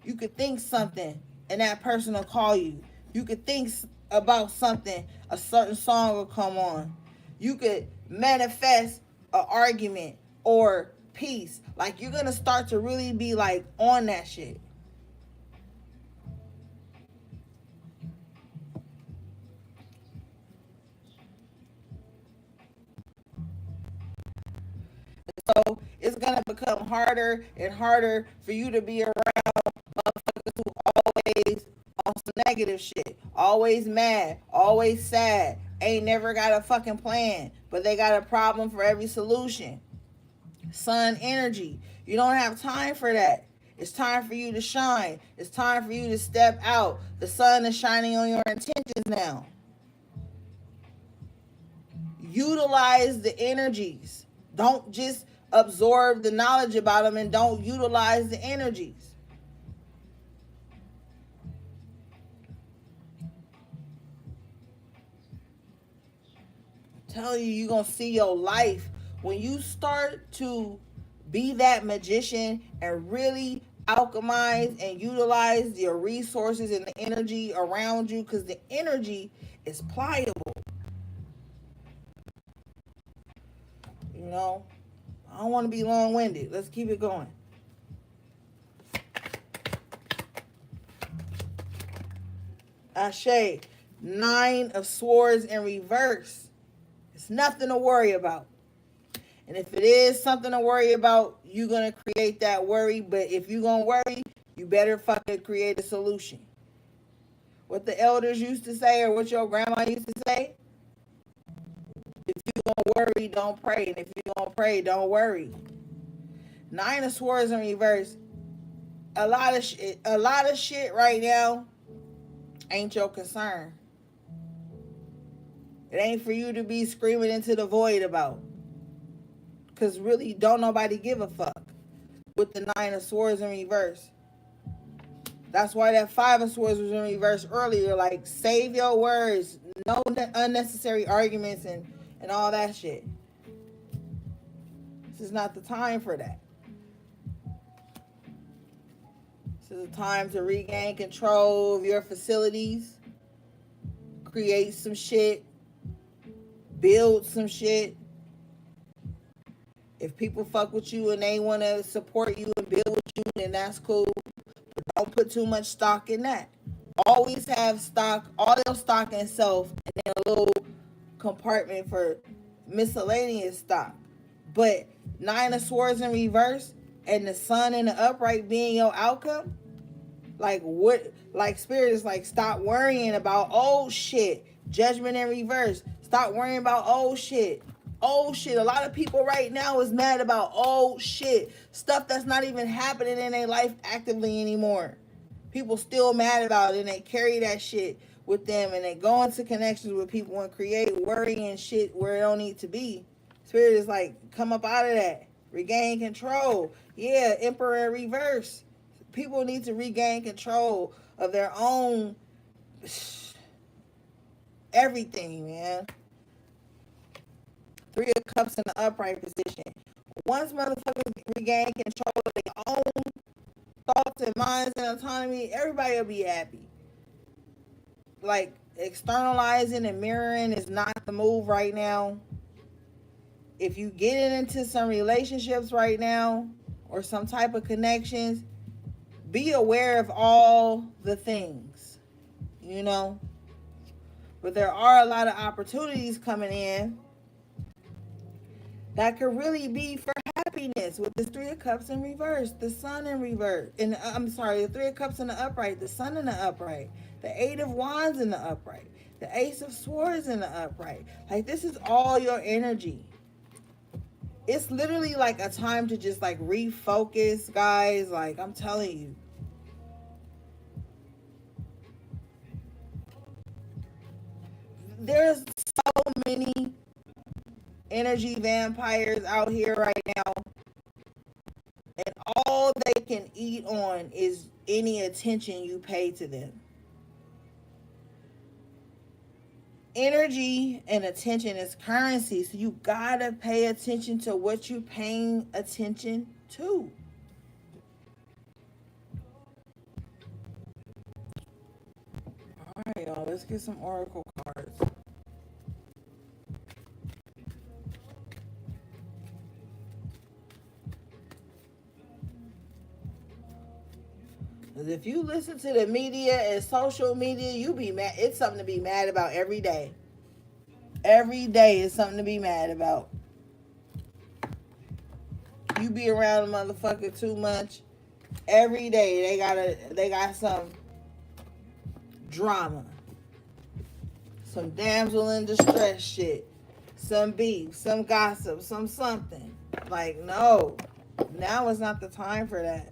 You could think something and that person will call you. You could think about something, a certain song will come on. You could manifest an argument or peace. Like you're going to start to really be like on that shit. So it's going to become harder and harder for you to be around motherfuckers who always on some negative shit. Always mad. Always sad. Ain't never got a fucking plan. But they got a problem for every solution. Sun energy. You don't have time for that. It's time for you to shine. It's time for you to step out. The sun is shining on your intentions now. Utilize the energies. Don't just absorb the knowledge about them and don't utilize the energies. I'm telling you, you're going to see your life when you start to be that magician and really alchemize and utilize your resources and the energy around you, because the energy is pliable. You know, I don't want to be long-winded. Let's keep it going. Ashe, 9 of Swords in reverse. It's nothing to worry about. And if it is something to worry about, you're going to create that worry. But if you're going to worry, you better fucking create a solution. What the elders used to say, or what your grandma used to say, if you're going to worry, don't pray. And if you're going to pray, don't worry. 9 of Swords in reverse. A lot of shit right now ain't your concern. It ain't for you to be screaming into the void about. Because really, don't nobody give a fuck with the 9 of Swords in reverse. That's why that 5 of Swords was in reverse earlier. Like, save your words. No unnecessary arguments and all that shit. This is not the time for that. This is a time to regain control of your facilities. Create some shit. Build some shit. If people fuck with you and they want to support you and build with you, then that's cool. But don't put too much stock in that. Always have stock, all your stock in self, and then a little compartment for miscellaneous stock. But 9 of Swords in reverse and the sun in the upright being your outcome, like what? Like Spirit is like, stop worrying about old shit. Judgment in reverse. Stop worrying about old shit. Old shit. A lot of people right now is mad about old shit. Stuff that's not even happening in their life actively anymore. People still mad about it, and they carry that shit with them, and they go into connections with people and create worry and shit where it don't need to be. Spirit is like, come up out of that. Regain control. Yeah, Emperor in reverse. People need to regain control of their own everything, man. 3 of Cups in the upright position. Once motherfuckers regain control of their own thoughts and minds and autonomy, everybody will be happy. Like, externalizing and mirroring is not the move right now. If you get into some relationships right now or some type of connections, be aware of all the things, you know. But there are a lot of opportunities coming in that could really be for happiness with this 3 of Cups in reverse, the sun in reverse, and the 3 of Cups in the upright, the sun in the upright, the 8 of Wands in the upright, the Ace of Swords in the upright. Like, this is all your energy. It's literally like a time to just like refocus, guys. Like, I'm telling you. There's so many energy vampires out here right now, and all they can eat on is any attention you pay to them. Energy and attention is currency, so you gotta pay attention to what you're paying attention to. All right, y'all, let's get some oracle cards. 'Cause if you listen to the media and social media, you be mad. It's something to be mad about every day. Every day is something to be mad about. You be around a motherfucker too much. Every day they got some drama, some damsel in distress shit, some beef, some gossip, some something. Like, no, now is not the time for that.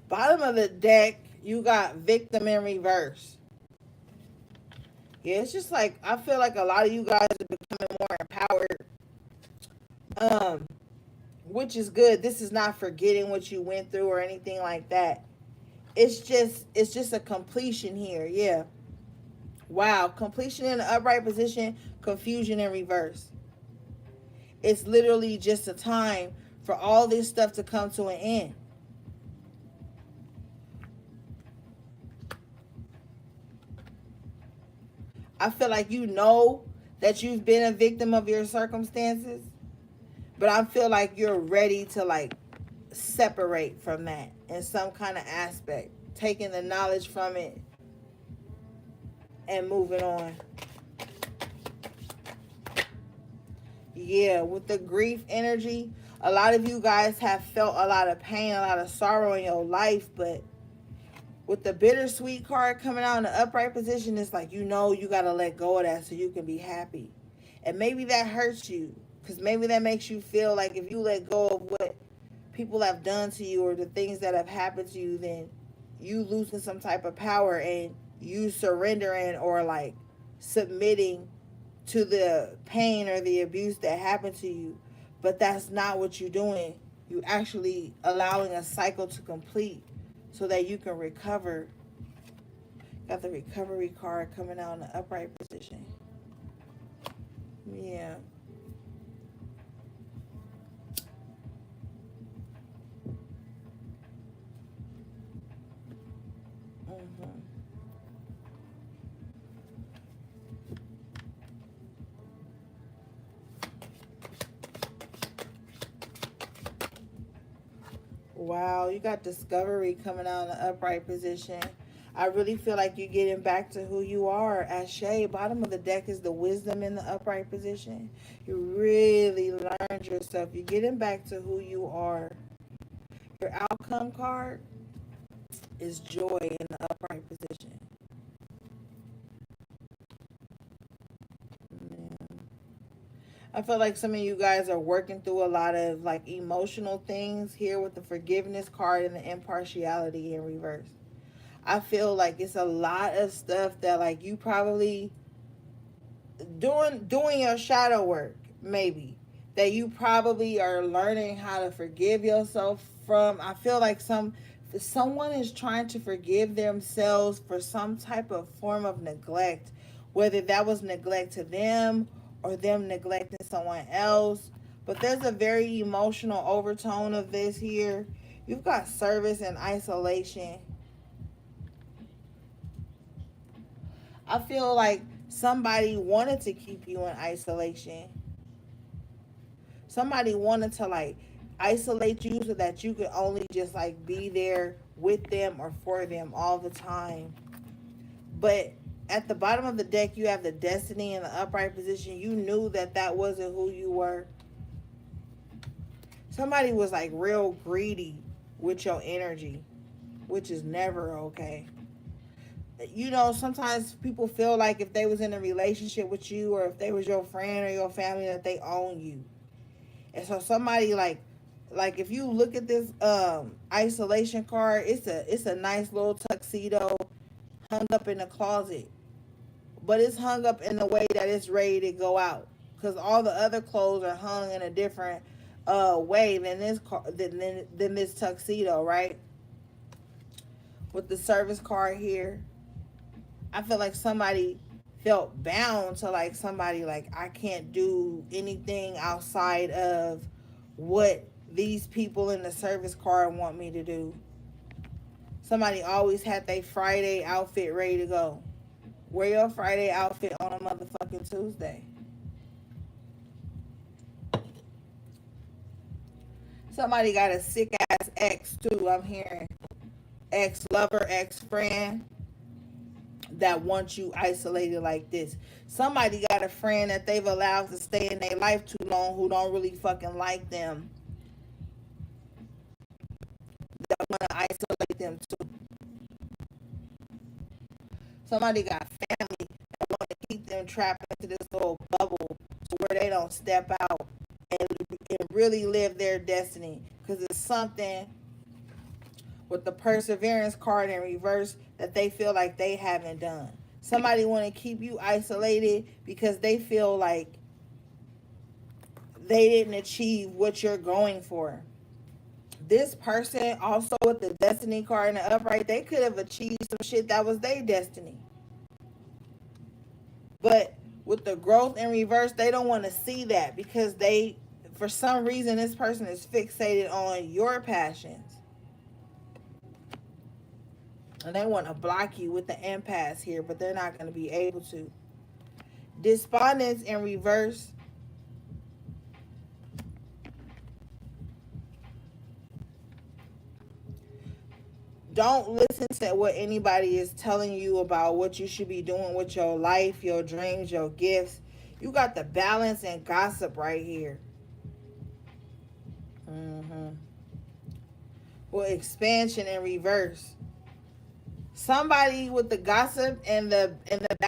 Bottom of the deck, you got victim in reverse. Yeah, it's just like, I feel like a lot of you guys are becoming more empowered. Which is good. This is not forgetting what you went through or anything like that. It's just a completion here. Yeah. Wow. Completion in the upright position, confusion in reverse. It's literally just a time for all this stuff to come to an end. I feel like you know that you've been a victim of your circumstances, but I feel like you're ready to like separate from that in some kind of aspect, taking the knowledge from it and moving on. Yeah, with the grief energy, a lot of you guys have felt a lot of pain, a lot of sorrow in your life, but with the bittersweet card coming out in the upright position, it's like, you know, you got to let go of that so you can be happy. And maybe that hurts you, because maybe that makes you feel like if you let go of what people have done to you or the things that have happened to you, then you losing some type of power and you surrendering or like submitting to the pain or the abuse that happened to you. But that's not what you're doing. You actually allowing a cycle to complete so that you can recover. Got the recovery card coming out in the upright position. Yeah. Mm-hmm. Wow, you got discovery coming out in the upright position. I really feel like you're getting back to who you are. Ashe, bottom of the deck is the wisdom in the upright position. You really learned yourself. You're getting back to who you are. Your outcome card is joy in the upright position. Yeah. I feel like some of you guys are working through a lot of like emotional things here with the forgiveness card and the impartiality in reverse. I feel like it's a lot of stuff that like you probably doing your shadow work, maybe, that you probably are learning how to forgive yourself from. I feel like someone is trying to forgive themselves for some type of form of neglect, whether that was neglect to them or them neglecting someone else. But there's a very emotional overtone of this here. You've got service and isolation. I feel like somebody wanted to keep you in isolation. Somebody wanted to like isolate you so that you could only just like be there with them or for them all the time. But at the bottom of the deck, you have the destiny in the upright position. You knew that that wasn't who you were. Somebody was like real greedy with your energy, which is never okay. You know, sometimes people feel like if they was in a relationship with you, or if they was your friend or your family, that they own you. And so somebody like if you look at this isolation card, it's a nice little tuxedo hung up in the closet, but it's hung up in a way that it's ready to go out, because all the other clothes are hung in a different way than this tuxedo, right? With the service card here, I feel like somebody felt bound to, like, somebody, like, I can't do anything outside of what these people in the service card want me to do. Somebody always had their Friday outfit ready to go. Wear your Friday outfit on a motherfucking Tuesday. Somebody got a sick ass ex too, I'm hearing. Ex lover, ex friend that wants you isolated like this. Somebody got a friend that they've allowed to stay in their life too long, who don't really fucking like them, that want to isolate them too. Somebody got family that want to keep them trapped into this little bubble to where they don't step out and really live their destiny. Because it's something with the perseverance card in reverse that they feel like they haven't done. Somebody want to keep you isolated because they feel like they didn't achieve what you're going for. This person also with the destiny card in the upright, they could have achieved some shit that was their destiny. But with the growth in reverse, they don't want to see that, because they, for some reason, this person is fixated on your passions. And they want to block you with the impasse here, but they're not going to be able to. Despondence in reverse. Don't listen to what anybody is telling you about what you should be doing with your life, your dreams, your gifts. You got the balance and gossip right here. Well, expansion in reverse. Somebody with the gossip and the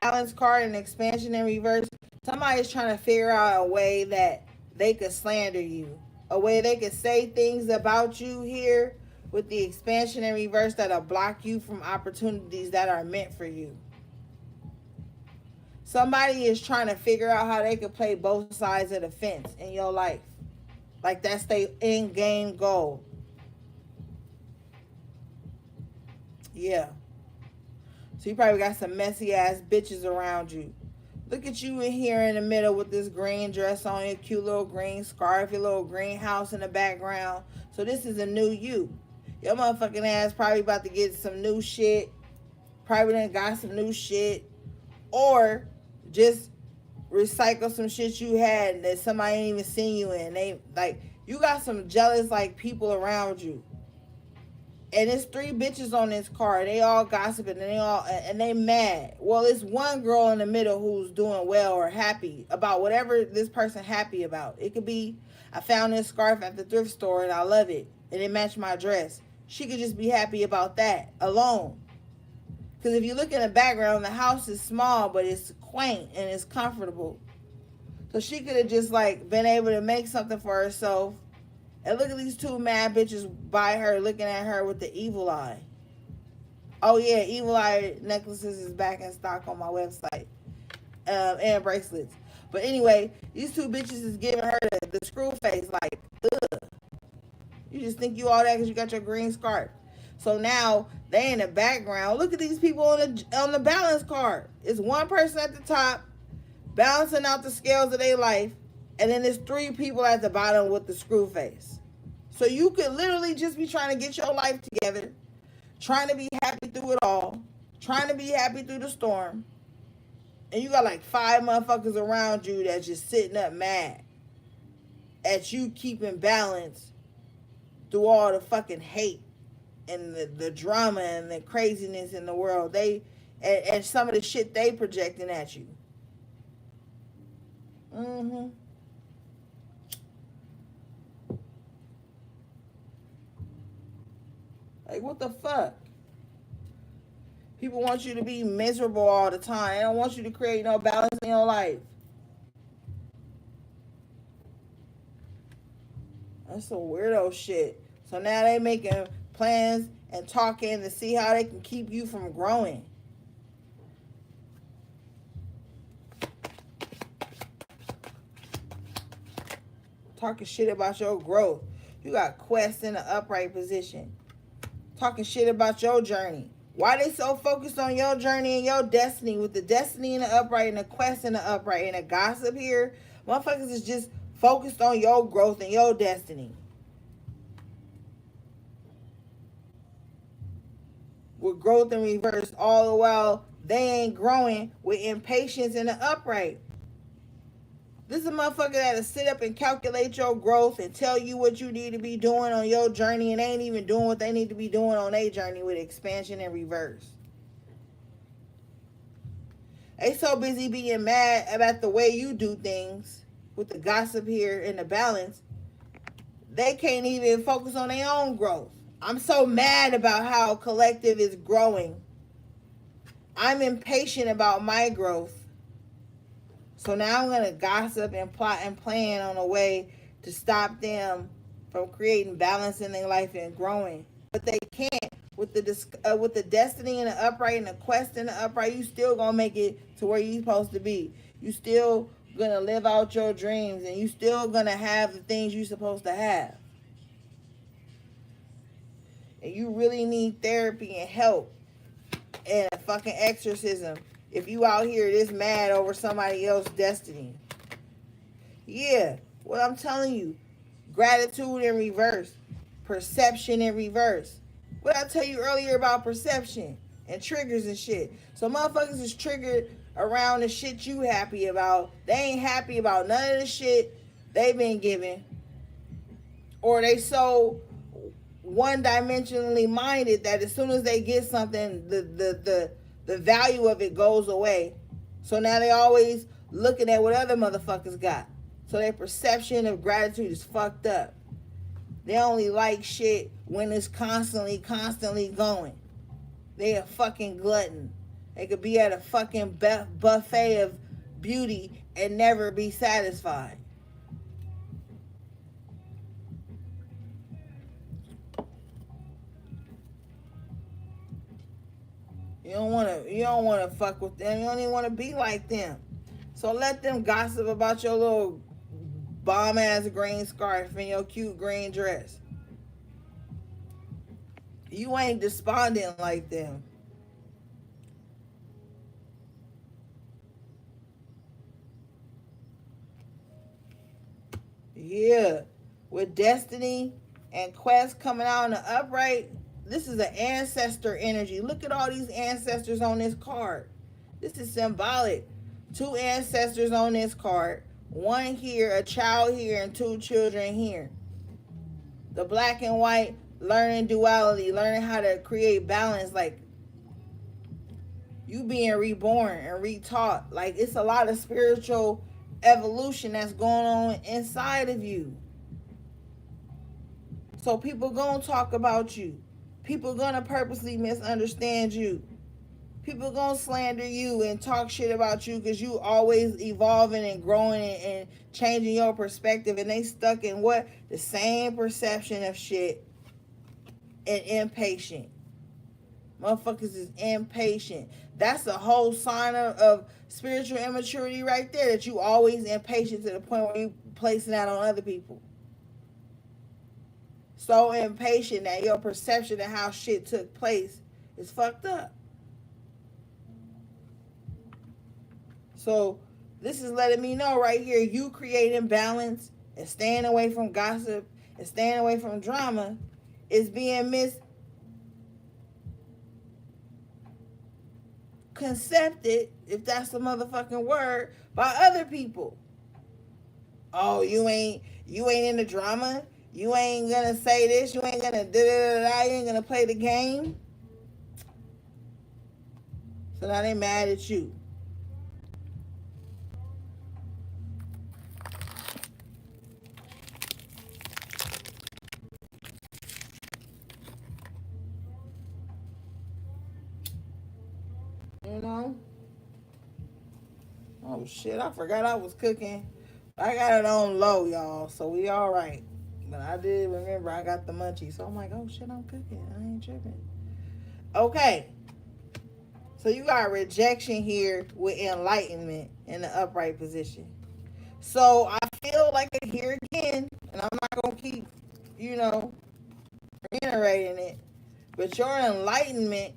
balance card and expansion in reverse, somebody is trying to figure out a way that they could slander you, a way they could say things about you here with the expansion in reverse that'll block you from opportunities that are meant for you. Somebody is trying to figure out how they could play both sides of the fence in your life. Like that's their end game goal. Yeah. So you probably got some messy ass bitches around you. Look at you in here in the middle with this green dress on, your cute little green scarf, your little green house in the background. So this is a new you. Your motherfucking ass probably about to get some new shit. Probably done got some new shit. Or just recycle some shit you had that somebody ain't even seen you in. They like, you got some jealous like people around you. And it's 3 bitches on this card. They all gossiping and they mad. Well, it's one girl in the middle who's doing well or happy about whatever this person happy about. It could be, I found this scarf at the thrift store and I love it and it matched my dress. She could just be happy about that alone. Because if you look in the background, the house is small, but it's quaint and it's comfortable. So she could have just like been able to make something for herself. And look at these 2 mad bitches by her, looking at her with the evil eye. Oh yeah, evil eye necklaces is back in stock on my website, and bracelets. But anyway, these 2 bitches is giving her the screw face, like, ugh. You just think you all that because you got your green scarf. So now they in the background. Look at these people on the balance card. It's one person at the top balancing out the scales of their life, and then there's 3 people at the bottom with the screw face. So you could literally just be trying to get your life together, trying to be happy through it all, trying to be happy through the storm, and you got like 5 motherfuckers around you that's just sitting up mad at you keeping balance through all the fucking hate and the drama and the craziness in the world. And some of the shit they projecting at you. Like, what the fuck? People want you to be miserable all the time. They don't want you to create no balance in your life. That's some weirdo shit. So now they making plans and talking to see how they can keep you from growing. Talking shit about your growth. You got Quest in the upright position. Talking shit about your journey. Why they so focused on your journey and your destiny, with the destiny in the upright and the Quest in the upright and the gossip here? Motherfuckers is just focused on your growth and your destiny. With growth in reverse, all the while they ain't growing, with impatience in the upright. This is a motherfucker that'll sit up and calculate your growth and tell you what you need to be doing on your journey, and they ain't even doing what they need to be doing on their journey with expansion in reverse. They so busy being mad about the way you do things with the gossip here and the balance, they can't even focus on their own growth. I'm so mad about how collective is growing. I'm impatient about my growth. So now I'm going to gossip and plot and plan on a way to stop them from creating balance in their life and growing. But they can't. With the destiny in the upright and the Quest in the upright, you still going to make it to where you supposed to be. You still going to live out your dreams, and you still going to have the things you supposed to have. And you really need therapy and help and a fucking exorcism if you out here this mad over somebody else's destiny. Yeah, what I'm telling you, gratitude in reverse, perception in reverse. What I tell you earlier about perception and triggers and shit. So motherfuckers is triggered around the shit you happy about. They ain't happy about none of the shit they been given. Or they so one-dimensionally minded that as soon as they get something, the value of it goes away. So now they always looking at what other motherfuckers got. So their perception of gratitude is fucked up. They only like shit when it's constantly going. They a fucking glutton. They could be at a fucking buffet of beauty and never be satisfied. You don't wanna fuck with them. You don't even wanna be like them. So let them gossip about your little bomb ass green scarf and your cute green dress. You ain't despondent like them. Yeah. With destiny and Quest coming out in the upright, this is an ancestor energy. Look at all these ancestors on this card. This is symbolic. 2 ancestors on this card. 1 here, a child here, and 2 children here. The black and white, learning duality, learning how to create balance, like you being reborn and retaught. Like it's a lot of spiritual evolution that's going on inside of you. So people gonna talk about you. People gonna purposely misunderstand you. People gonna slander you and talk shit about you because you always evolving and growing and changing your perspective, and they stuck in what? The same perception of shit and impatient. Motherfuckers is impatient. That's a whole sign of spiritual immaturity right there, that you always impatient to the point where you placing that on other people. So impatient that your perception of how shit took place is fucked up. So this is letting me know right here, you creating balance and staying away from gossip and staying away from drama is being misconcepted, if that's the motherfucking word, by other people. Oh, you ain't in the drama. You ain't gonna say this. You ain't gonna da-da-da-da. You ain't gonna play the game. So now they mad at you. You know? Oh shit, I forgot I was cooking. I got it on low, y'all, so we all right. But I did remember I got the munchies, so I'm like, oh shit, I'm cooking. I ain't tripping. Okay, so you got rejection here with enlightenment in the upright position. So I feel like here again, and I'm not gonna keep, you know, reiterating it, but your enlightenment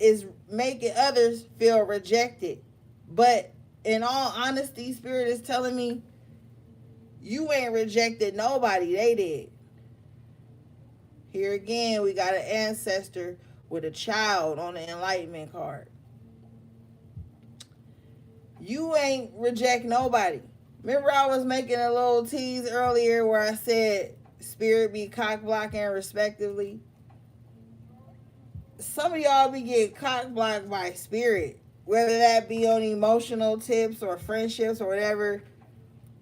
is making others feel rejected. But in all honesty, Spirit is telling me you ain't rejected nobody. They did. Here again, we got an ancestor with a child on the enlightenment card. You ain't reject nobody. Remember I was making a little tease earlier where I said spirit be cock blocking respectively. Some of y'all be getting cock blocked by spirit, whether that be on emotional tips or friendships or whatever.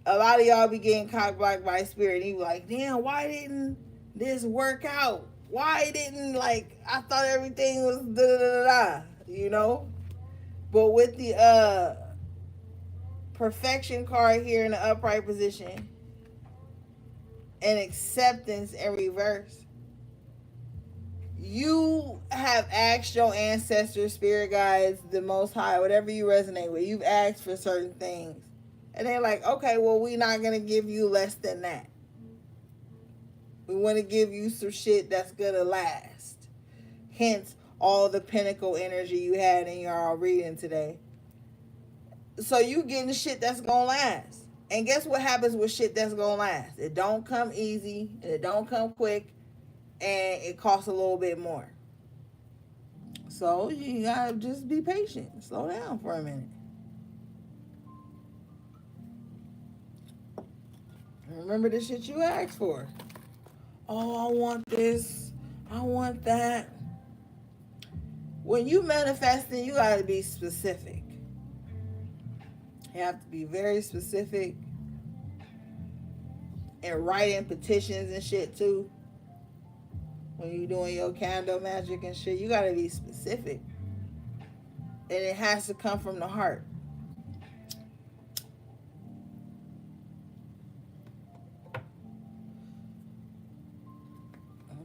A lot of y'all be getting cock blocked by spirit. And you be like, damn, why didn't this work out? Why didn't, like, I thought everything was da da da da, you know? But with the perfection card here in the upright position and acceptance in reverse, you have asked your ancestors, spirit guides, the Most High, whatever you resonate with, you've asked for certain things. And they're like, okay, well, we're not going to give you less than that. We want to give you some shit that's going to last. Hence, all the pinnacle energy you had in your reading today. So you getting shit that's going to last. And guess what happens with shit that's going to last? It don't come easy, and it don't come quick, and it costs a little bit more. So you got to just be patient. Slow down for a minute. Remember the shit you asked for. Oh, I want this. I want that. When you manifesting, you got to be specific. You have to be very specific and writing petitions and shit too. When you doing your candle magic and shit, you got to be specific. And it has to come from the heart.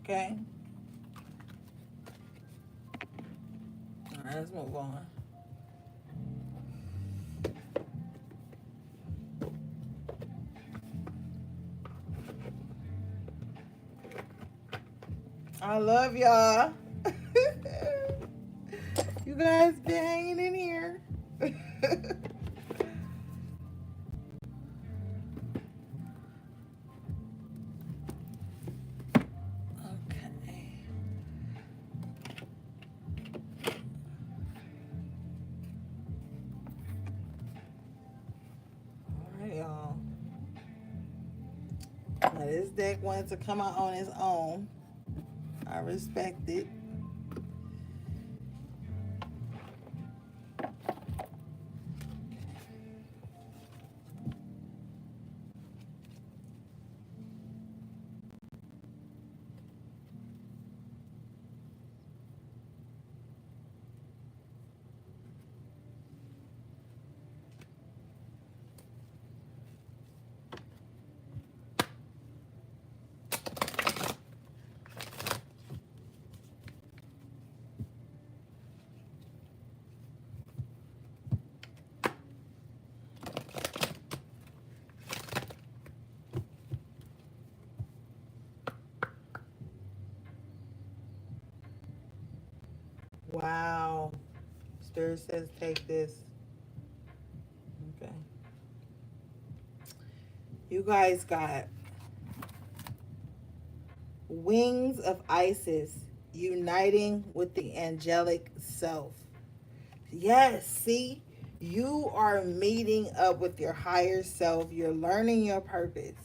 Okay? All right, let's move on. I love y'all. You guys been hanging in here. Y'all. Now this deck wanted to come out on its own. I respect it. Wow. Spirit says take this. Okay. You guys got Wings of Isis uniting with the angelic self. Yes, see? You are meeting up with your higher self. You're learning your purpose.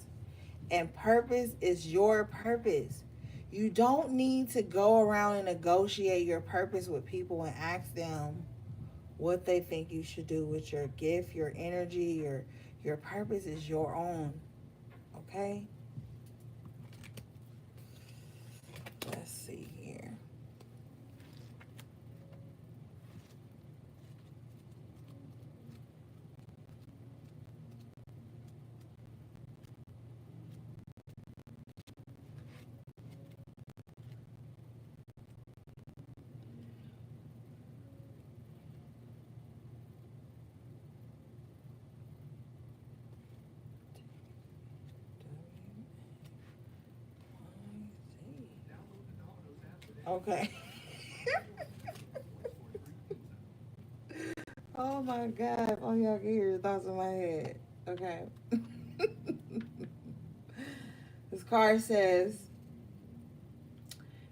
And purpose is your purpose. You don't need to go around and negotiate your purpose with people and ask them what they think you should do with your gift, your energy, your purpose is your own. Okay? Let's see here. Okay. Oh my God. If only y'all can hear the thoughts in my head. Okay. This card says,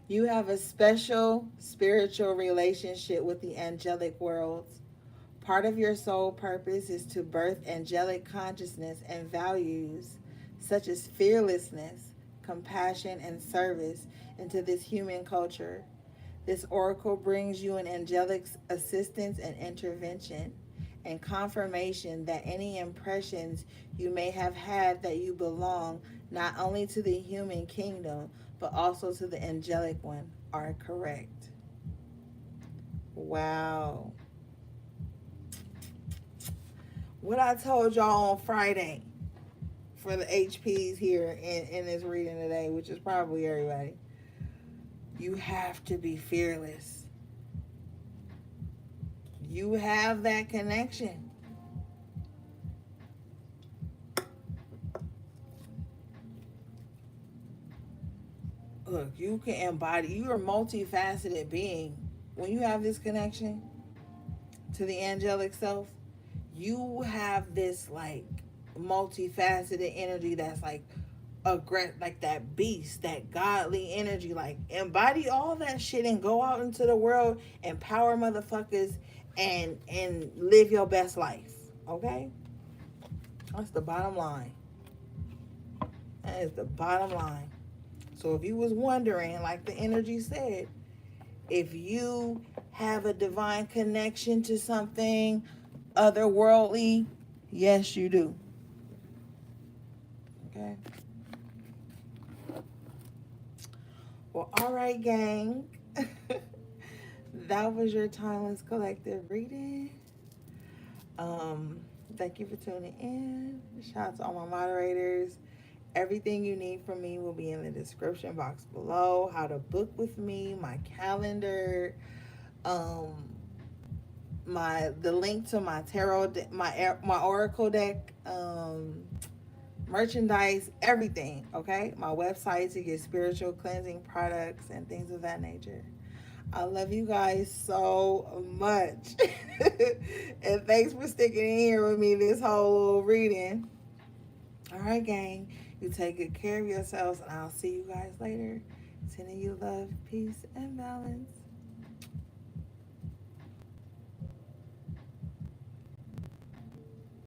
you have a special spiritual relationship with the angelic worlds. Part of your soul purpose is to birth angelic consciousness and values such as fearlessness, compassion, and service into this human culture. This oracle brings you an angelic assistance and intervention and confirmation that any impressions you may have had that you belong not only to the human kingdom but also to the angelic one are correct. Wow. What I told y'all on Friday for the HPs here in this reading today, which is probably everybody, you have to be fearless. You have that connection. Look, you can embody, you're a multifaceted being. When you have this connection to the angelic self, you have this like multifaceted energy that's like like that beast, that godly energy. Like embody all that shit and go out into the world, empower motherfuckers, and live your best life. Okay, that's the bottom line. That is the bottom line. So if you was wondering, like the energy said, if you have a divine connection to something otherworldly, yes, you do. Okay. Well, all right, gang. That was your timeless collective reading. Um, Thank you for tuning in. Shout out to all my moderators. Everything you need from me will be in the description box below. How to book with me, my calendar, um, the link to my tarot, my oracle deck, merchandise, everything. Okay, my website to get spiritual cleansing products and things of that nature. I love you guys so much. And thanks for sticking in here with me this whole little reading. All right, gang. You take good care of yourselves, and I'll see you guys later. Sending you love, peace, and balance.